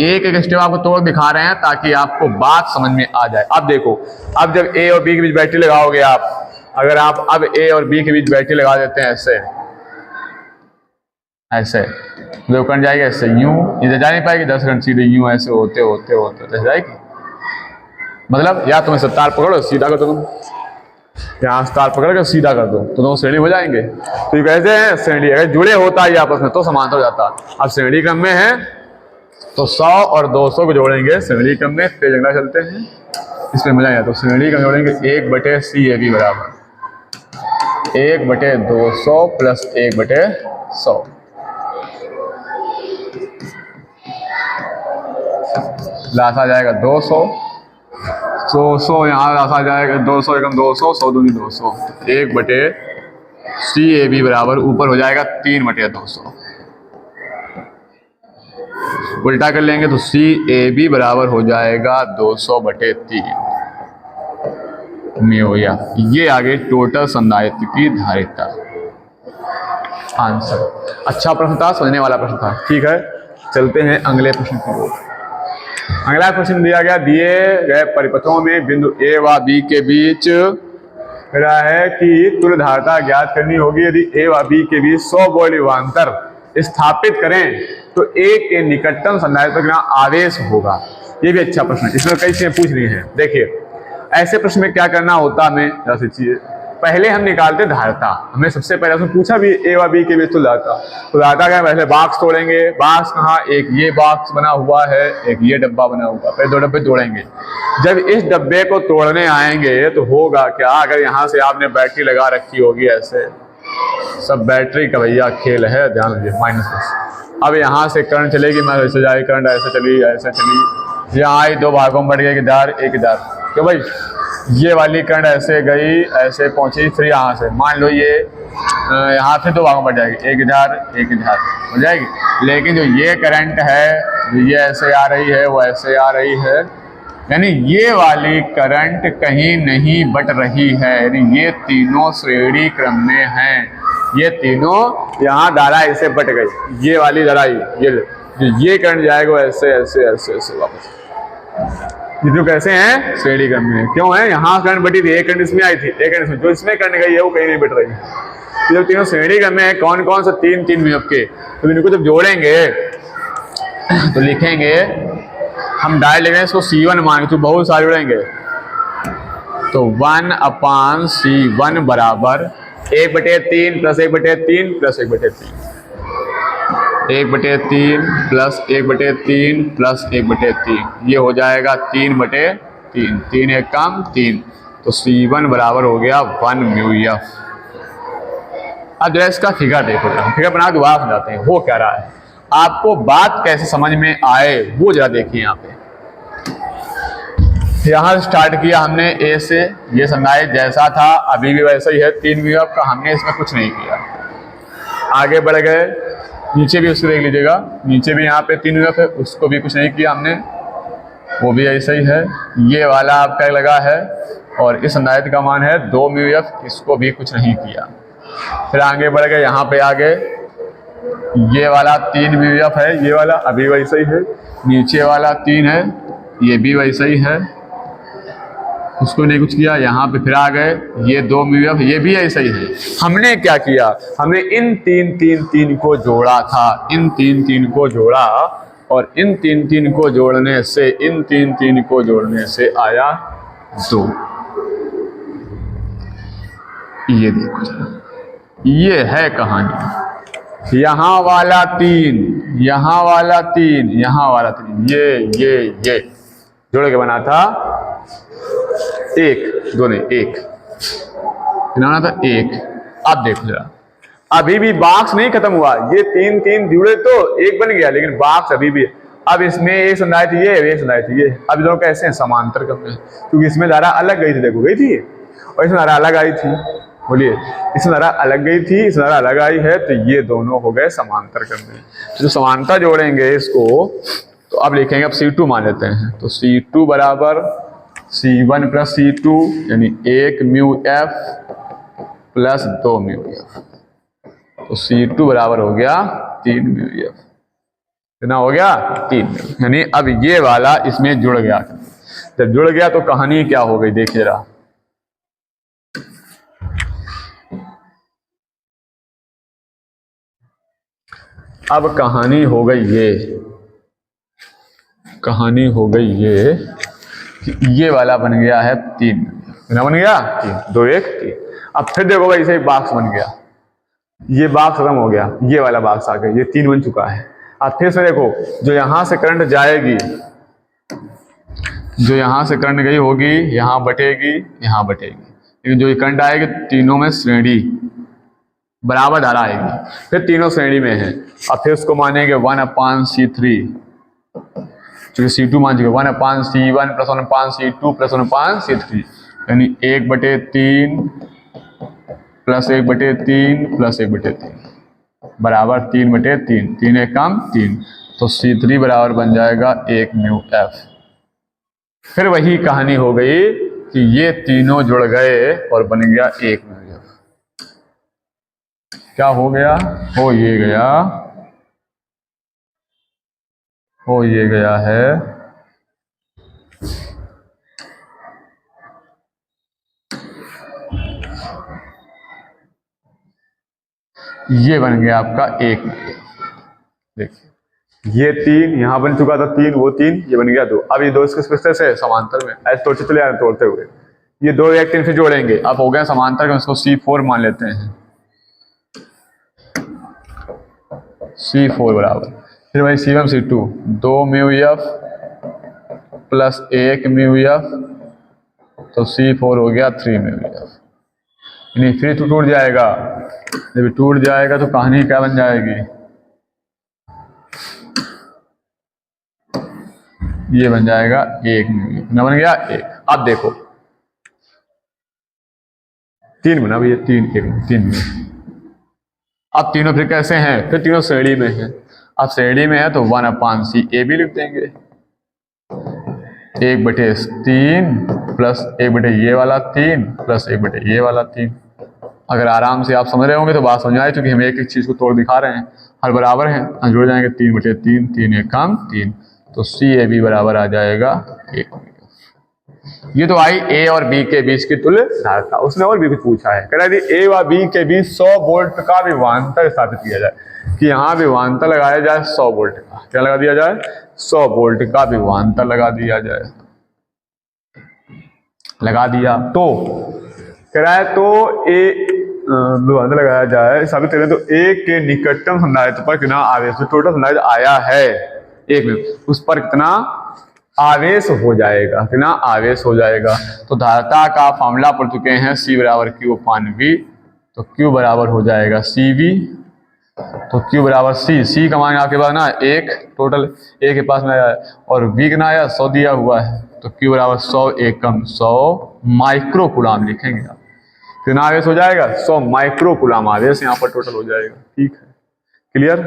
एक एक स्टेप आपको तोड़ दिखा रहे हैं ताकि आपको बात समझ में आ जाए। अब देखो, अब जब ए और बी के बीच बैटरी लगाओगे आप, अगर आप अब ए और बी के बीच बैटरी लगा देते हैं ऐसे ऐसे, तो करंट जाएगी ऐसे, यूं इधर जा नहीं पाएगी, 10 करंट सीधे यूं ऐसे होते होते होते जाएगी। मतलब या तुम इसे तार पकड़ो सीधा कर दो, तुम यहाँ से तार पकड़ कर सीधा कर दो तो दोनों श्रेणी हो जाएंगे। तो ये कैसे हैं श्रेणी, अगर जुड़े होता है आपस में तो समांतर हो जाता। अब श्रेणी क्रम में है तो 100 और 200 को जोड़ेंगे श्रेणी क्रम में, तेज अंगला चलते हैं, इसमें मजा आया। तो श्रेणी क्रम जोड़ेंगे 1/CAB बराबर 1/200 प्लस 1/100। लासा जाएगा 200, 200 यहाँ लासा जाएगा 200 एकम 200, 100 दूनी 200, 1/CAB बराबर ऊपर हो जाएगा 3/200। उल्टा कर लेंगे तो CAB बराबर हो जाएगा 200/3 म्यूया। ये आगे टोटल संधारित्र की धारिता। आंसर अच्छा प्रश्न था, समझने वाला प्रश्न था। ठीक है, चलते हैं अगले प्रश्न की ओर। अगला प्रश्न दिया गया, दिए गए परिपथों में बिंदु ए व बी के बीच रहा है कि तुल्य धारिता ज्ञात करनी होगी। यदि ए व बी के बीच 100 वोल्ट विभवांतर स्थापित करें तो एक के निकटतम संधारित्र का आवेश होगा। ये भी अच्छा प्रश्न है, इसमें कई चीजें पूछ रही हैं। देखिए ऐसे प्रश्न में क्या करना होता, हमें पहले हम निकालते धारिता। हमने सबसे पहले उसमें पूछा भी ए व बी के बीच तुल्य धारिता, तो धारिता क्या, पहले बॉक्स तोड़ेंगे। बॉक्स कहाँ, एक ये बॉक्स बना हुआ है, एक ये डब्बा बना हुआ, पहले 2 डब्बे तोड़ेंगे। जब इस डब्बे को तोड़ने आएंगे तो होगा क्या, अगर यहाँ से आपने बैटरी लगा रखी होगी ऐसे, सब बैटरी का भैया खेल है, ध्यान दीजिए माइनस। अब यहाँ से करंट चलेगी, मैं ऐसे जाए करंट ऐसे चली ऐसे चली, यहाँ आई 2 भागों में बढ़ गया, एक इधर, क्यों भाई ये वाली करंट ऐसे गई ऐसे पहुंची, फिर यहाँ से मान लो ये यहाँ फिर 2 भागों में बढ़ जाएगी, एक इधर हो जाएगी। लेकिन जो ये करंट है ये ऐसे आ रही है, वो ऐसे आ रही है, यानी ये वाली करंट कहीं नहीं बट रही है, यानी ये तीनों श्रेणी क्रम में हैं। ये तीनों यहाँ धारा ऐसे बट गई, ये वाली धारा ये करंट जाएगा ऐसे ऐसे ऐसे ऐसे वापस। ये जो कैसे हैं श्रेणी क्रम में, क्यों है, यहाँ करंट बटी थी, एक करंट इसमें आई थी, एक करंट इसमें, जो इसमें करंट गई है वो कहीं नहीं बट रही है। जब तीनों श्रेणी क्रम में है, कौन कौन सा 3 म्यूएफ के, तो इनको जब जोड़ेंगे तो लिखेंगे, हम डायरेक्ट लिख रहे हैं इसको C1 मान के, तो बहुत सारे जुड़ेंगे तो 1/C1 बराबर 1/3 प्लस 1/3 प्लस 1/3, 1/3 प्लस 1/3 प्लस 1/3, ये हो जाएगा 3/3, 3 एक कम 3, तो C1 बराबर हो गया 1 म्यूएफ। अब जरा इसका फिगर देखो, फिगर बना के वापस जाते हैं, वो क्या रहा है, आपको बात कैसे समझ में आए वो जरा देखिए। यहाँ पे यहाँ स्टार्ट किया हमने ए से, ये संधारित्र जैसा था अभी भी वैसा ही है 3 म्यूएफ का, हमने इसमें कुछ नहीं किया। आगे बढ़ गए, नीचे भी उसको देख लीजिएगा, नीचे भी यहाँ पे 3 म्यूएफ है, उसको भी कुछ नहीं किया हमने, वो भी ऐसा ही है। ये वाला आपका लगा है और इस संधारित्र का मान है 2 म्यूएफ, इसको भी कुछ नहीं किया। फिर आगे बढ़ गए, यहाँ पे आ गए, ये वाला 3 म्यूएफ है, ये वाला अभी वैसा ही है, नीचे वाला 3 है, ये भी वैसा ही है, उसको नहीं कुछ किया। यहाँ पे फिर आ गए, ये 2 म्यूएफ, ये भी ऐसा ही है। हमने क्या किया, हमने इन 3 को जोड़ा था, इन 3 को जोड़ा, और इन 3 को जोड़ने से, इन 3 को जोड़ने से आया 2। ये देखो, ये है कहानी। यहाँ वाला 3, यहाँ वाला 3, यहाँ वाला 3, ये जोड़ के बना था 1, 2 नहीं 1 बनाना था 1। अब देखो जरा, अभी भी बॉक्स नहीं खत्म हुआ, ये 3 जुड़े तो 1 बन गया, लेकिन बॉक्स अभी भी। अब इसमें एक संधारित्र ये, एक संधारित्र ये, अब दोनों कैसे हैं समांतर क्रम में, क्योंकि इसमें धारा अलग गई थी, देखो गई थी, और इसमें धारा अलग आई थी, बोलिए इसमें धारा अलग गई थी, इसमें धारा अलग आई है, तो ये दोनों हो गए समांतर करने। तो जो समांतर जोड़ेंगे इसको तो अब लिखेंगे, अब C2 मान लेते हैं, तो C2 बराबर C1 प्लस C2 यानी 1 mu F plus 2 mu F, तो C2 बराबर हो गया 3 म्यू एफ। कितना हो गया? 3 म्यू। यानी अब ये वाला इसमें जुड़ गया। जब जुड़ गया तो कहानी क्या हो गई देखिए जरा, अब कहानी हो गई ये, कहानी हो गई ये कि ये वाला बन गया है 3, कितना बन गया? 3, 2 1 3। अब फिर देखो भाई इसे एक बॉक्स बन गया, ये बॉक्स खत्म हो गया, ये वाला बॉक्स आ गया, ये 3 बन चुका है। अब फिर से देखो जो यहां से करंट जाएगी, जो यहां से करंट गई होगी यहां बटेगी, यहां बटेगी, लेकिन जो ये करंट आएगी तीनों में श्रेणी बराबर धारा आएगी, फिर तीनों श्रेणी में है। अब फिर उसको मानेंगे 1/C3, चूंकि C2 मान चुके 1/C1 plus 1/C2 plus 1/C3, यानी 1/3 प्लस 1/3 प्लस 1/3 बराबर 3/3, 3 एक कम 3, तो C3 बराबर बन जाएगा 1 म्यू एफ। फिर वही कहानी हो गई कि ये तीनों जुड़ गए और बन गया 1 म्यू एफ। क्या हो गया? हो ये गया, हो ये गया है ये बन गया आपका 1 म्यू एफ। देखिए ये 3 यहां बन चुका था, 3 वो 3, ये बन गया 2। अब ये 2 इसके फिर से समांतर में ऐसे तोड़ते चले आ रहे तोड़ते हुए, ये 2 1 3 फिर जोड़ेंगे, अब हो गया समांतर, इसको C4 मान लेते हैं। C4 बराबर फिर भाई C1 C2 2 mu F plus 1 mu F, तो C4 हो गया 3 म्यू एफ। यानी फिर तो टूट जाएगा, जब टूट जाएगा तो कहानी क्या बन जाएगी? ये बन जाएगा 1 म्यू एफ। ना बन गया 1। अब देखो 3 बना भैया, 3 3 म्यू। अब तीनों फिर कैसे हैं? फिर तीनों श्रेणी में हैं। अब श्रेणी में है तो 1/C ए भी लिख देंगे, 1/3 प्लस 1 ये वाला 3 प्लस 1 ये वाला 3। अगर आराम से आप समझ रहे होंगे तो बात समझ आए, क्योंकि हम एक एक चीज को तोड़ दिखा रहे हैं, हर बराबर है, जुड़ जाएंगे 3/3, 3 एक कम 3, तो CAB बराबर आ जाएगा 1। ये तो आई ए और बी के बीच की तुल्य धारता। उसने और भी कुछ पूछा है, कह रहा है ए व बी के बीच 100 वोल्ट का विभवांतर स्थापित किया जाए, कि यहाँ विभवांतर लगाया जाए 100 वोल्ट का। क्या लगा दिया जाए? 100 वोल्ट का विभवांतर लगा दिया जाए। लगा दिया तो कह रहा है तो विभवांतर लगाया जाए साबित करें तो ए के निकटतम संधारित्र पर कितना आवेश, तो टोटल संधारित्र आया है एक में, उस पर कितना आवेश हो जाएगा, कितना आवेश हो जाएगा। तो धारिता का फॉर्मूला पढ़ चुके हैं, C बराबर Q/V, तो Q बराबर हो जाएगा CV, तो Q बराबर C का मान आपके पास ना 1 टोटल A के पास में आया है, और V कितना आया 100 दिया हुआ है, तो Q बराबर 100 1 कम 100 माइक्रो कूलाम लिखेंगे आप। कितना आवेश हो जाएगा? 100 माइक्रो कूलाम आवेश यहाँ पर टोटल हो जाएगा। ठीक है, क्लियर?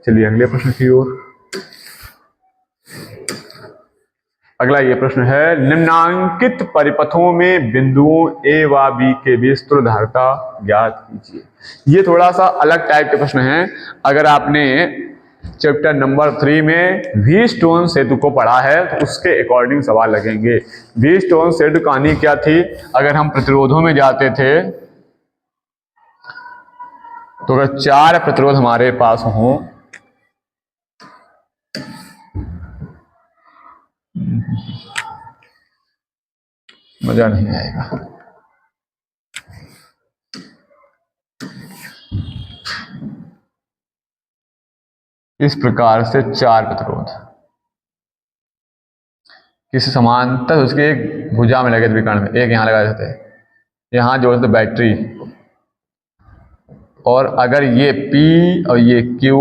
चलिए अगले प्रश्न की ओर। अगला ये प्रश्न है, निम्नांकित परिपथों में बिंदुओं A व B के बीच तुल्य धारिता ज्ञात कीजिए। ये थोड़ा सा अलग टाइप के प्रश्न हैं। अगर आपने चैप्टर नंबर 3 में व्हीटस्टोन सेतु को पढ़ा है तो उसके अकॉर्डिंग सवाल लगेंगे। व्हीटस्टोन सेतु कहानी क्या थी? अगर हम प्रतिरोधों में जाते थे तो अगर 4 प्रतिरोध हमारे पास हों, मजा नहीं आएगा। इस प्रकार से 4 प्रतिरोध किसी समांतर उसके एक भुजा में लगे थे विकर्ण में, एक यहां लगा देते, यहां जोड़ते थे बैटरी, और अगर ये P और ये Q,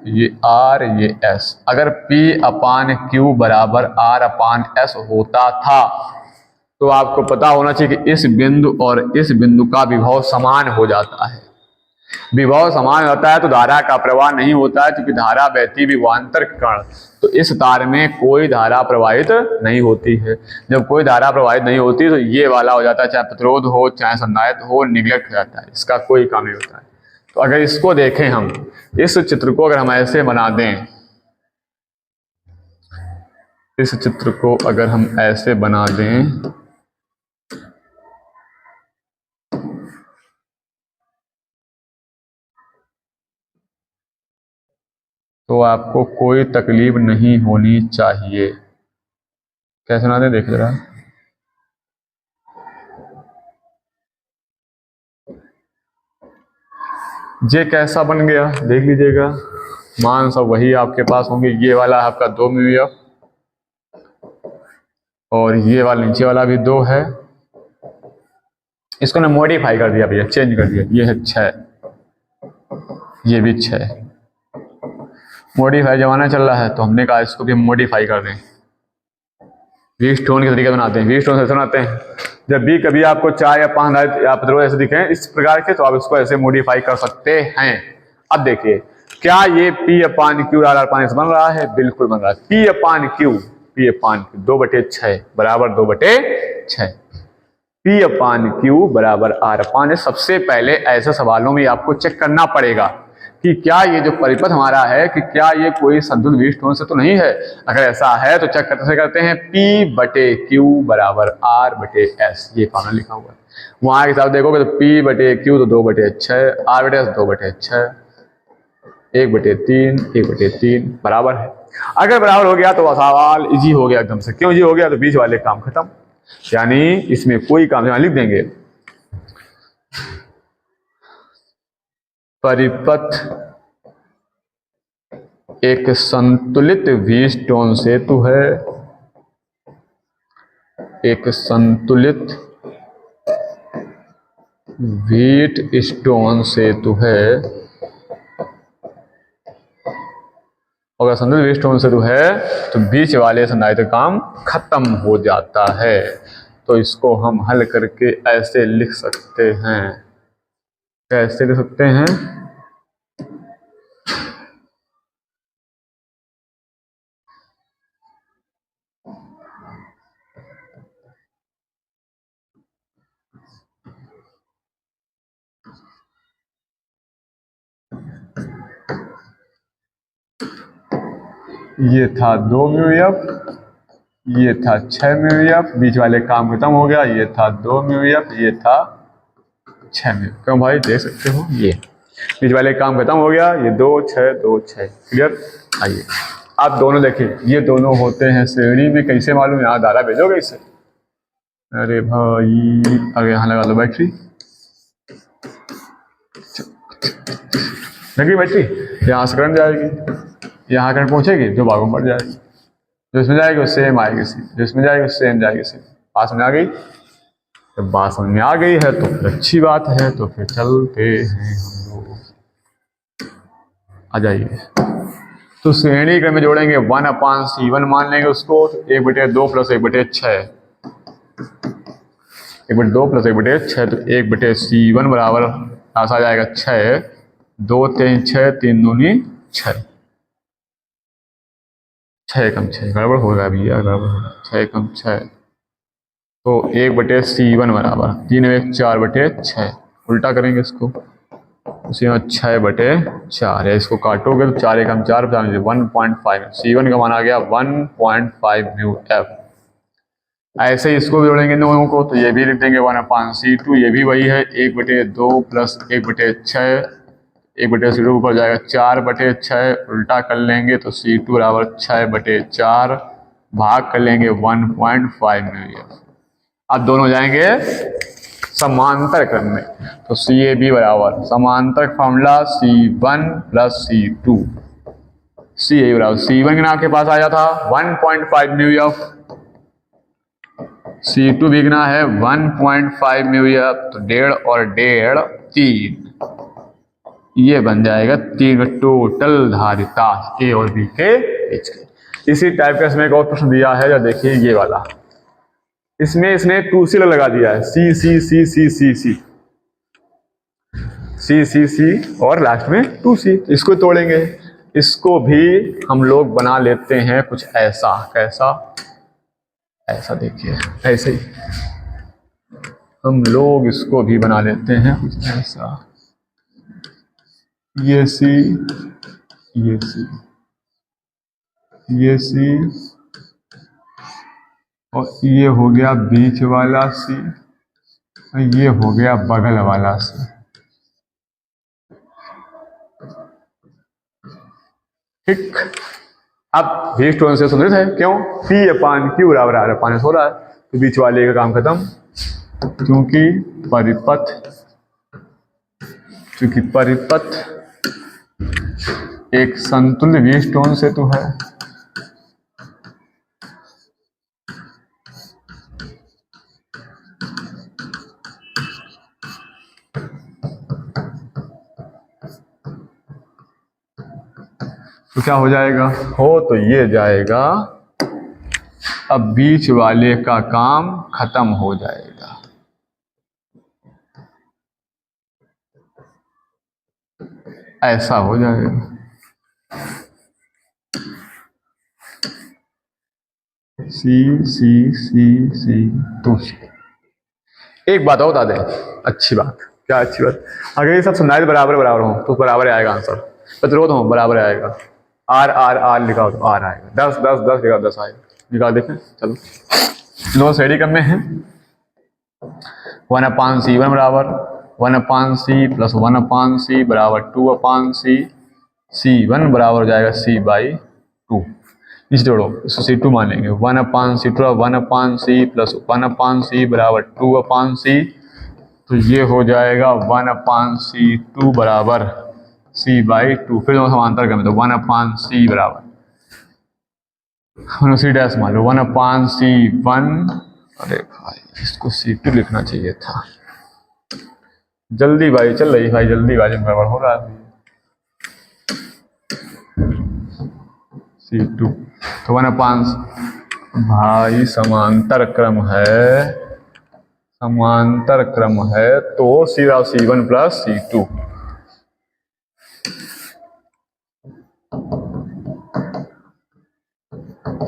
ये R, ये S, अगर P/Q बराबर R/S होता था तो आपको पता होना चाहिए कि इस बिंदु और इस बिंदु का विभव समान हो जाता है। विभव समान होता है तो धारा का प्रवाह नहीं होता है, क्योंकि धारा बहती विभवांतर कण। तो इस तार में कोई धारा प्रवाहित नहीं होती है। जब कोई धारा प्रवाहित नहीं होती तो ये वाला हो जाता है, चाहे प्रतिरोध हो चाहे संधारित्र हो, निगलेक्ट हो जाता है, इसका कोई काम नहीं होता है। तो अगर इसको देखें हम, इस चित्र को अगर हम ऐसे बना दें, इस चित्र को अगर हम ऐसे बना दें तो आपको कोई तकलीफ नहीं होनी चाहिए। कैसे बना दें देख जरा। ये कैसा बन गया देख लीजिएगा। मान सब वही आपके पास होंगे। ये वाला आपका 2 म्यू और ये वाला नीचे वाला भी 2 है। इसको ना मॉडिफाई कर दिया भैया, चेंज कर दिया। ये है 6, ये भी 6। मॉडिफाई जमाना चल रहा है तो हमने कहा इसको भी हम मॉडिफाई कर दें। वीटस्टोन के तरीके बनाते हैं। वीटस्टोन से बनाते हैं, जब भी कभी आपको 4 या 5 या प्रतिरोध ऐसे दिखे इस प्रकार के, तो आप इसको ऐसे मॉडिफाई कर सकते हैं। अब देखिए, क्या ये P/Q R बन रहा है? बिल्कुल बन रहा है। P/Q 2/6 बराबर 2/6। P/Q बराबर R/। सबसे पहले ऐसे सवालों में आपको चेक करना पड़ेगा कि क्या ये जो परिपथ हमारा है कि क्या ये कोई संतुलित व्हीटस्टोन से तो नहीं है। अगर ऐसा है तो चेक करते हैं P/Q बराबर R/S, ये फॉर्मूला लिखा हुआ है। वहां के हिसाब देखोगे तो P/Q तो 2/6, R/S 2/6, 1/3, 1/3 बराबर है। अगर बराबर हो गया तो सवाल इजी हो गया एकदम से। क्यों इजी हो गया? तो बीच वाले काम खत्म, यानी इसमें कोई काम नहीं। लिख देंगे परिपथ एक संतुलित व्हीटस्टोन सेतु है, एक संतुलित व्हीटस्टोन सेतु है। अगर संतुलित व्हीटस्टोन सेतु है तो बीच वाले संधारित्र काम खत्म हो जाता है। तो इसको हम हल करके ऐसे लिख सकते हैं। कैसे लिख सकते हैं? ये था 2 म्यूएफ, ये था 6 म्यूएफ, बीच वाले काम खत्म हो गया। ये था 2 म्यूएफ, ये था 6 म्यूएफ। क्यों भाई देख सकते हो, ये बीच वाले काम खत्म हो गया। ये 2 6 2 6 क्लियर। आइए आप दोनों देखिए, ये दोनों होते हैं श्रेणी में। कैसे मालूम? यहाँ धारा भेजोगे इसे। अरे भाई अगर यहाँ लगा लो बैटरी, लगी बैटरी, यहाँ से करंट जाएगी, यहाँ करंट पहुंचेगी, जो भागों बढ़ जाएगी। जो इसमें जाएगी उससे सेम आएगी, जो इसमें जाएगी उससे सेम जाएगी। बात समझ आ गई? जब बात समझ में आ गई है तो फिर अच्छी बात है। तो फिर चलते हैं हम लोग, आ जाइए। तो श्रेणी क्रम में जोड़ेंगे 1/C1 मान लेंगे उसको। 1/2 + 1/6, 1/2 + 1/6 तो 1/C1 बराबर आ जाएगा 6। 2 3 6, 3 दूनी 6, 6 कम 6 गड़बड़ होगा भैया, गड़बड़ होगा। 6 कम 6 तो 1/C1 बराबर 3 1 4/6। उल्टा करेंगे इसको, उसी में 6/4 है। इसको काटोगे तो 4 1 4 1.5। C1 का मान आ गया 1.5 म्यूएफ। ऐसे ही इसको भी जोड़ेंगे दोनों को, तो ये भी लिख देंगे 1/C2। ये भी वही है 1/2 + 1/6, 1/C2 ऊपर जाएगा 4/6। उल्टा कर लेंगे तो C2 बराबर 6/4, भाग कर लेंगे 1.5 म्यूएफ। अब दोनों जाएंगे समांतर क्रम में। तो CAB बराबर समांतर फॉर्मूला C1 + C2। CAB बराबर C1 के नाम के पास आया था 1.5 म्यूएफ, C2 बिकना है 1.5 म्यूएफ। तो 1.5 और 1.5 3, ये बन जाएगा 3 टोटल धारिता A और B के बीच के। इसी टाइप का इसमें एक और प्रश्न दिया है, जो देखिए ये वाला। इसमें इसने 2C लगा दिया है, सी सी सी सी सी सी सी सी सी और लास्ट में 2C। इसको तोड़ेंगे, इसको भी हम लोग बना लेते हैं कुछ ऐसा। कैसा? ऐसा देखिए, ऐसे ही हम लोग इसको भी बना लेते हैं कुछ ऐसा। ये सी, ये सी, ये सी, और ये हो गया बीच वाला सी, और ये हो गया बगल वाला सी। ठीक। अब भी स्टोन से संतुलित है, क्यों? P/Q बराबर आ रहा है, पानी सो रहा है, तो बीच वाले का काम खत्म। क्योंकि परिपथ एक संतुल्य वी स्टोन सेतु है, तो क्या हो जाएगा? तो ये जाएगा, अब बीच वाले का काम खत्म हो जाएगा। ऐसा हो जाएगा। सी सी सी सी 2C। एक बात और बता दें, अच्छी बात। क्या अच्छी बात? अगर ये सब संधारित्र बराबर बराबर हो तो बराबर आएगा आंसर। प्रतिरोध हो बराबर आएगा। आर आर आर लिखा हो तो आर आएगा। 10 10 10 लिखा 10 आएगा। लिखा देखें, चलो नो रेडी करने हैं। 1/C1 बराबर 1/C प्लस 1/C बराबर 2/C। C1 बराबर हो जाएगा C/2। इस जोड़ो, इसको C2 मानेंगे। 1/C2 1/C प्लस 1/C बराबर 2/C, तो ये हो जाएगा 1/C2 बराबर C/2। फिर दोनों समांतर क्रम, तो 1/C बराबर C डैश मान लो 1/C1। अरे भाई, इसको C2 लिखना चाहिए था। जल्दी भाई चल रही, भाई जल्दी भाई, गड़बड़ हो रहा है। C2 तो 1/C भाई समांतर क्रम है, समांतर क्रम है, तो सीधा C1 प्लस C2।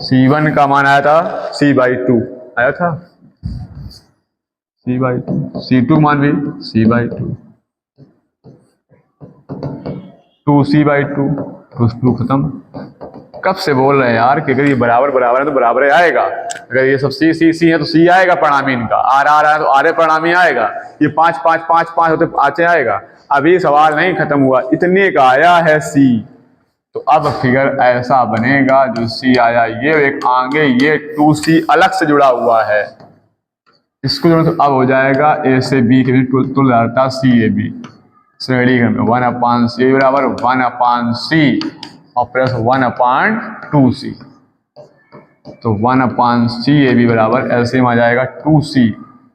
C1 का मान आया था C/2 आया था, C/2। C2 मान भी C/2, 2C/2, तो खत्म। कब से बोल रहे हैं यार कि अगर ये बराबर बराबर है तो बराबर आएगा। अगर ये सब C C C है तो C आएगा परिणामी इनका, R R है तो R परिणामी आएगा। ये 5 5 5 5 होते आते आएगा। अभी सवाल नहीं खत्म हुआ, इतने का आया है C, तो अब फिगर ऐसा बनेगा जो C आया, ये एक आगे ये 2C अलग से जुड़ा हुआ है, इसको जोड़ो तो अब हो जाएगा A से B के बीच तुल्यता CAB श्रेणी क्रम में 1/C बराबर 1/C और प्लस 1/2C, तो 1/CAB बराबर ऐसे में आ जाएगा 2C,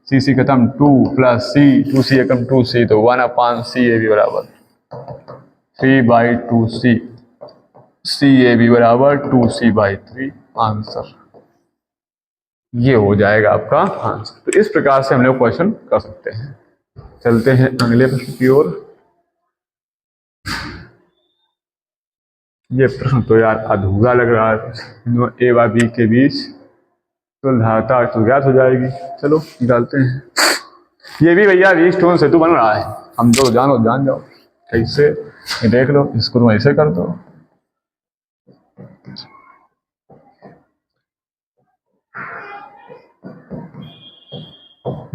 C खत्म 2 प्लस C, 2C एकम 2C, तो 1/CAB बराबर 3/2C, CAB बराबर 2C/3 आंसर। ये हो जाएगा आपका आंसर। तो इस प्रकार से हम लोग क्वेश्चन कर सकते हैं। चलते हैं अगले प्रश्न की ओर। ये प्रश्न तो यार अधूरा लग रहा है, ए व बी के बीच तुल्यता तो ज्ञात हो जाएगी। चलो निकालते हैं। ये भी भैया वी स्टोन सेतु बन रहा है, हम जो जान जाओ कैसे, देख लो, इसको तुम ऐसे कर दो।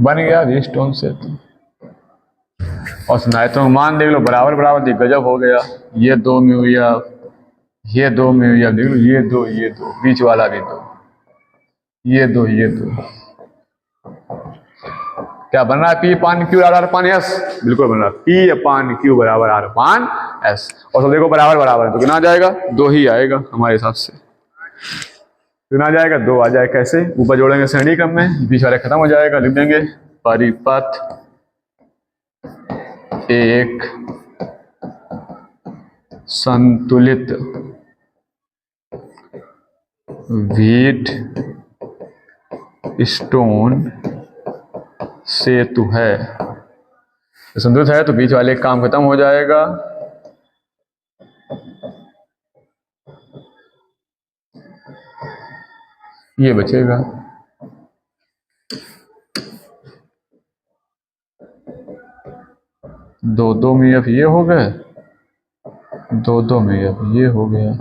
बन गया वी स्टोन सेतु। और संधारित्रों का मान देख लो, बराबर बराबर देख, गजब हो गया। ये 2 में हुआ, ये 2 में हुआ, देख लो ये 2 ये 2, बीच वाला भी 2, ये 2 ये 2। क्या बन रहा है? P/Q बराबर R/S, बिल्कुल बन रहा है P/Q बराबर R/S। और सब देखो बराबर बराबर है तो कितना आ जाएगा? 2 ही आएगा हमारे हिसाब से। कितना आ जाएगा? 2 आ जाए। कैसे? ऊपर जोड़ेंगे श्रेणी क्रम में, बीच वाले खत्म हो जाएगा, लिख देंगे परिपथ एक संतुलित वीट स्टोन सेतु है, संतुलित है तो बीच वाले काम खत्म हो जाएगा। ये बचेगा। दो में अब ये हो गए, दो में अब ये हो गया।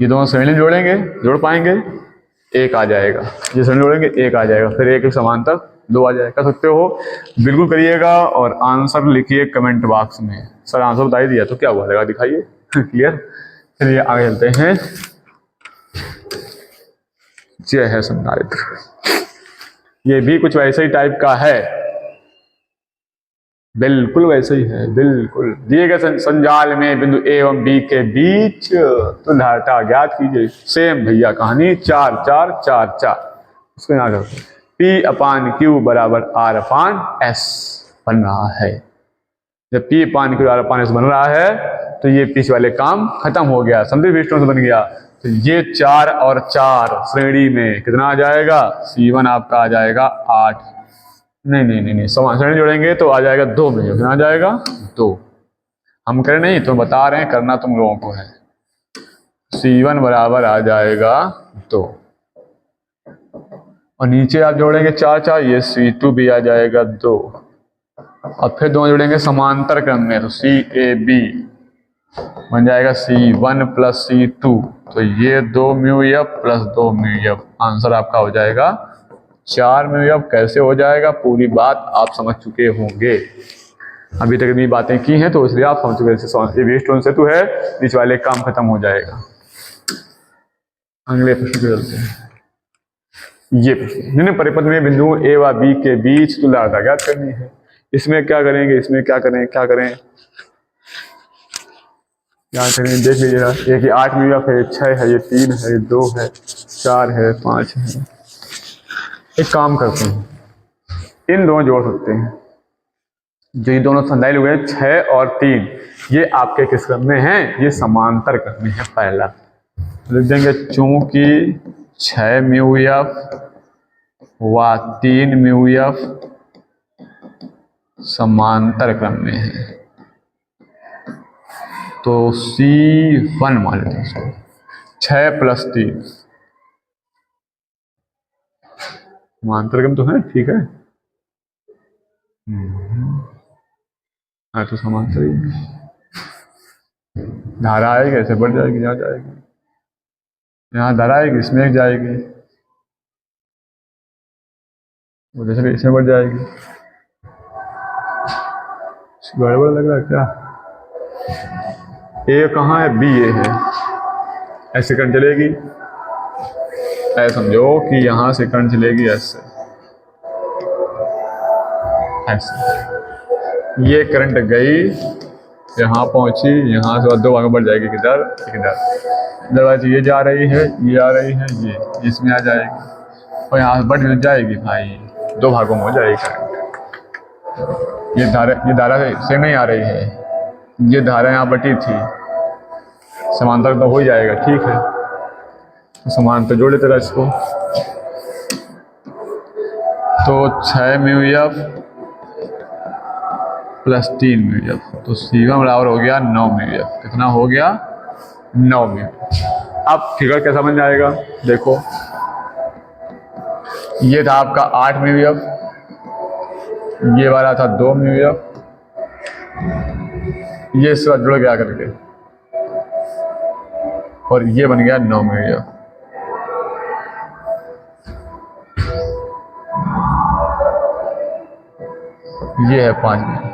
ये दोनों श्रेणी जोड़ेंगे, जोड़ पाएंगे, एक आ जाएगा। ये श्रेणी जोड़ेंगे, एक आ जाएगा, फिर एक समांतर दो आ जाएगा। कर सकते हो, बिल्कुल करिएगा और आंसर लिखिए कमेंट बॉक्स में। सर आंसर बता ही दिया तो क्या हुआ, लगा दिखाइए। क्लियर। चलिए आगे चलते हैं। ये है संधारित्र, ये भी कुछ वैसे ही टाइप का है, बिल्कुल वैसे ही है, बिल्कुल। दिए गए संजाल में बिंदु ए एवं बी के बीच तुल्यता ज्ञात कीजिए। सेम भैया कहानी, 4 4 4 4। उसको यहाँ करते हैं, P/Q बराबर R/S बन रहा है। जब P/Q R/S बन रहा है तो ये पीछे वाले काम खत्म हो गया, समृद्ध स्टोन बन गया। तो ये 4 और 4 श्रेणी में कितना आ जाएगा, C1 आपका आ जाएगा 8। नहीं, श्रेणी जोड़ेंगे तो आ जाएगा 2 में, कितना आ जाएगा 2। हम करें नहीं तो बता रहे हैं, करना तुम लोगों को है। C1 बराबर आ जाएगा 2 और नीचे आप जोड़ेंगे 4 4, ये C2 भी आ जाएगा 2 और फिर दोनों जोड़ेंगे समांतर क्रम में तो CAB बन जाएगा C1 प्लस C2। तो ये 2 μF प्लस 2 μF, आंसर आपका हो जाएगा 4 μF। कैसे हो जाएगा, पूरी बात आप समझ चुके होंगे। अभी तक इतनी बातें की हैं तो इसलिए आप समझ चुके। ये स्टोन सेतु है, बीच वाले काम खत्म हो जाएगा। अगले प्रश्न पे चलते हैं। ये प्रश्न, निम्न परिपथ में बिंदु ए व बी के बीच तुल्यता ज्ञात करनी है। इसमें क्या करेंगे, इसमें क्या करें, क्या करें, क्या करें, देख लीजिएगा। एक 8 μF है, 6 है, ये 3 है, ये 2 है, 4 है, 5 है। एक काम करते हैं, इन दोनों जोड़ सकते हैं। जो ये दोनों संधारित्र हुए 6 और 3, ये आपके किस क्रम में हैं, ये समांतर क्रम में है। पहला लिख देंगे, चूंकि 6 μF व 3 μF समांतर क्रम में है तो C1 मान लेते हैं इसको। 6 प्लस 3 समांतर क्रम तो है, ठीक है। हाँ तो समांतर ही धारा आएगी, ऐसे बढ़ जाएगी, यहाँ जाएगी, यहाँ धारा आएगी, इसमें जाएगी, जैसे इसमें बढ़ जाएगी। गड़बड़ लग रहा है क्या, ए कहाँ है, बी ए है, ऐसे करंट चलेगी, ऐसे समझो कि यहाँ से करंट चलेगी ऐसे, ऐसे। ये करंट गई, यहाँ पहुंची, यहाँ से 2 भागों बढ़ जाएगी, किधर किधर, इधर ये जा रही है, ये आ रही है, ये इसमें आ जाएगी और यहाँ से बढ़ जाएगी भाई, 2 भागों में हो जाएगी करंट। ये धारा से नहीं आ रही है, ये धारा यहाँ बटी थी, समांतर तो हो ही जाएगा, ठीक है। तो समांतर जोड़े तेरा इसको, तो 6 μF प्लस 3 μF, तो C1 बराबर हो गया 9 μF। कितना हो गया, 9 μF। अब फिगर कैसा बन जाएगा, देखो ये था आपका 8 μF, ये वाला था 2 μF, ये इसके साथ जुड़ गया करके और ये बन गया 9 μF। ये है 5 μF।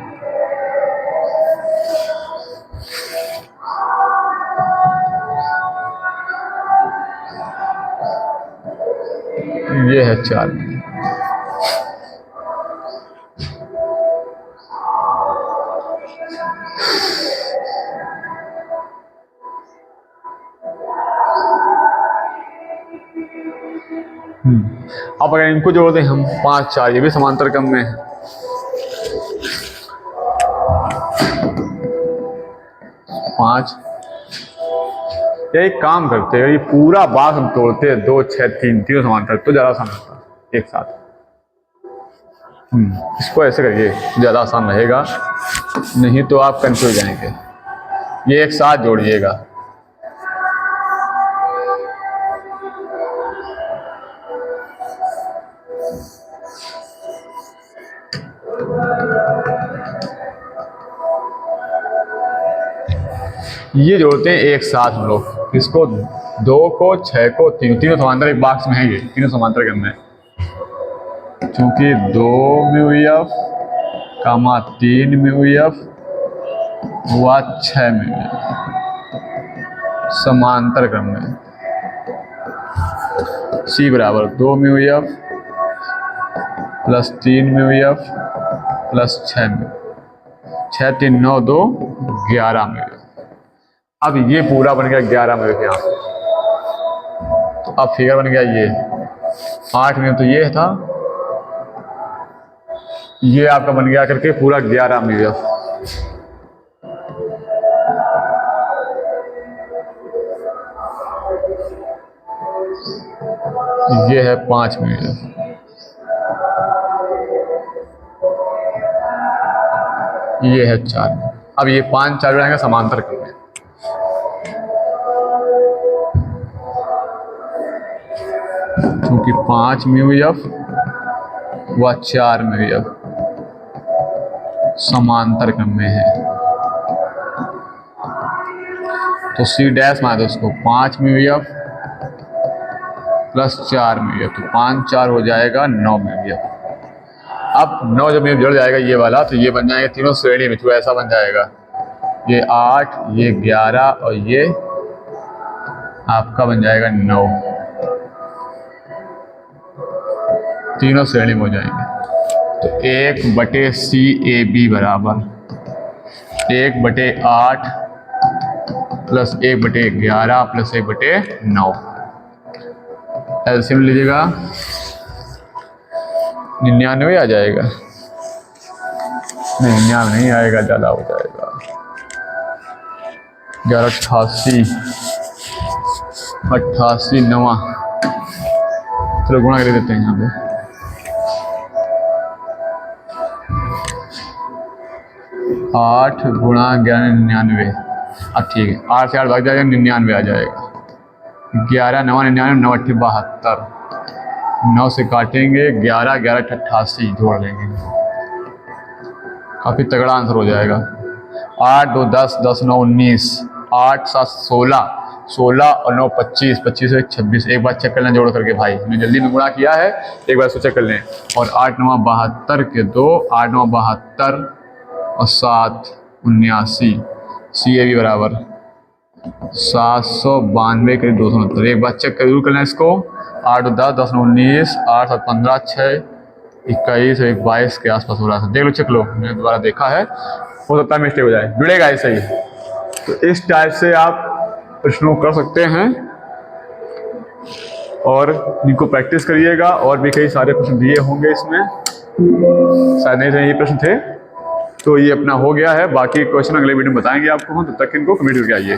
ये है 4 μF। अब अगर इनको जोड़ दें हम 5 4, ये भी समांतर क्रम में है, यही काम करते हैं, ये पूरा बाक्स हम तोड़ते हैं 2, 6, 3 तीनों समांतर तो ज़्यादा आसान होता है एक साथ। इसको ऐसे करिए ज़्यादा आसान रहेगा, नहीं तो आप कंफ्यूज जाएंगे। ये एक साथ जोड़िएगा। ये जोड़ते हैं एक साथ हम लोग, इसको 2 को 6 को तीनों समांतर एक बॉक्स में है, ये तीनों समांतर करने हैं। चूंकि 2 म्यू एफ कामा 3 म्यू एफ हुआ 6 म्यू एफ समांतर क्रम में। सी बराबर 2 mu F plus 3 mu F plus 6 mu, 6 3 9 2 11 mu F. अब ये पूरा बन गया 11 म्यू एफ यहाँ पे। तो अब फिगर बन गया ये 8 म्यू, तो ये था, ये आपका बन गया करके पूरा 11 म्यू एफ। ये है 5 म्यू एफ। ये है 4। अब ये 5 4 बनाएंगे समांतर करने, क्योंकि 5 म्यू एफ व 4 म्यू एफ समांतर क्रम में है। तो सी डैश मान दो उसको 5 mu F plus 4 mu F, तो 5 4 हो जाएगा 9 म्यू एफ। अब 9 जब म्यू जुड़ जाएगा ये वाला, तो ये बन जाएगा तीनों श्रेणी में, तो ऐसा बन जाएगा ये 8, ये 11 और ये आपका बन जाएगा 9, तीनों श्रेणी में हो जाएंगे। तो 1/CAB बराबर 1/8 प्लस 1/11 प्लस 1/9। एलसीएम लीजिएगा 99 आ जाएगा, नहीं 99 नहीं आएगा, ज़्यादा हो जाएगा। 1188 88 9, चलो गुणा कर देते हैं यहाँ पे। 8 गुणा 11 99। अब ठीक है, 8 से 8 भाग जाएगा 99 आ जाएगा। 11 9 99 9 8 72, 9 से काटेंगे 11 11 88 जोड़ लेंगे, काफ़ी तगड़ा आंसर हो जाएगा। 8 2 10 10 9 19, 8 7 16 16 और 9 25 25 1 26। एक बार चेक कर लें जोड़ करके भाई, मैंने जल्दी में गुणा किया है, एक बार इसको चेक कर लें। और 8 9 72 के 2, 8 9 72 और 7 79। CAB बराबर 792 के 269। एक बार चेक जरूर कर लें इसको। 8 10 10 9 19, 8 7 15 6 21 1 22 के आसपास हो रहा था। देख लो, चेक लो, मैंने दोबारा देखा है, हो सकता है मिस्टेक हो जाए, जुड़ेगा ऐसे ही। तो इस टाइप से आप प्रश्नों कर सकते हैं और इनको प्रैक्टिस करिएगा। और भी कई सारे प्रश्न दिए होंगे इसमें, शायद नहीं थे, यही प्रश्न थे। तो ये अपना हो गया है, बाकी क्वेश्चन अगले वीडियो में बताएंगे आपको हम, तब तक इनको कमेंट करके आइए।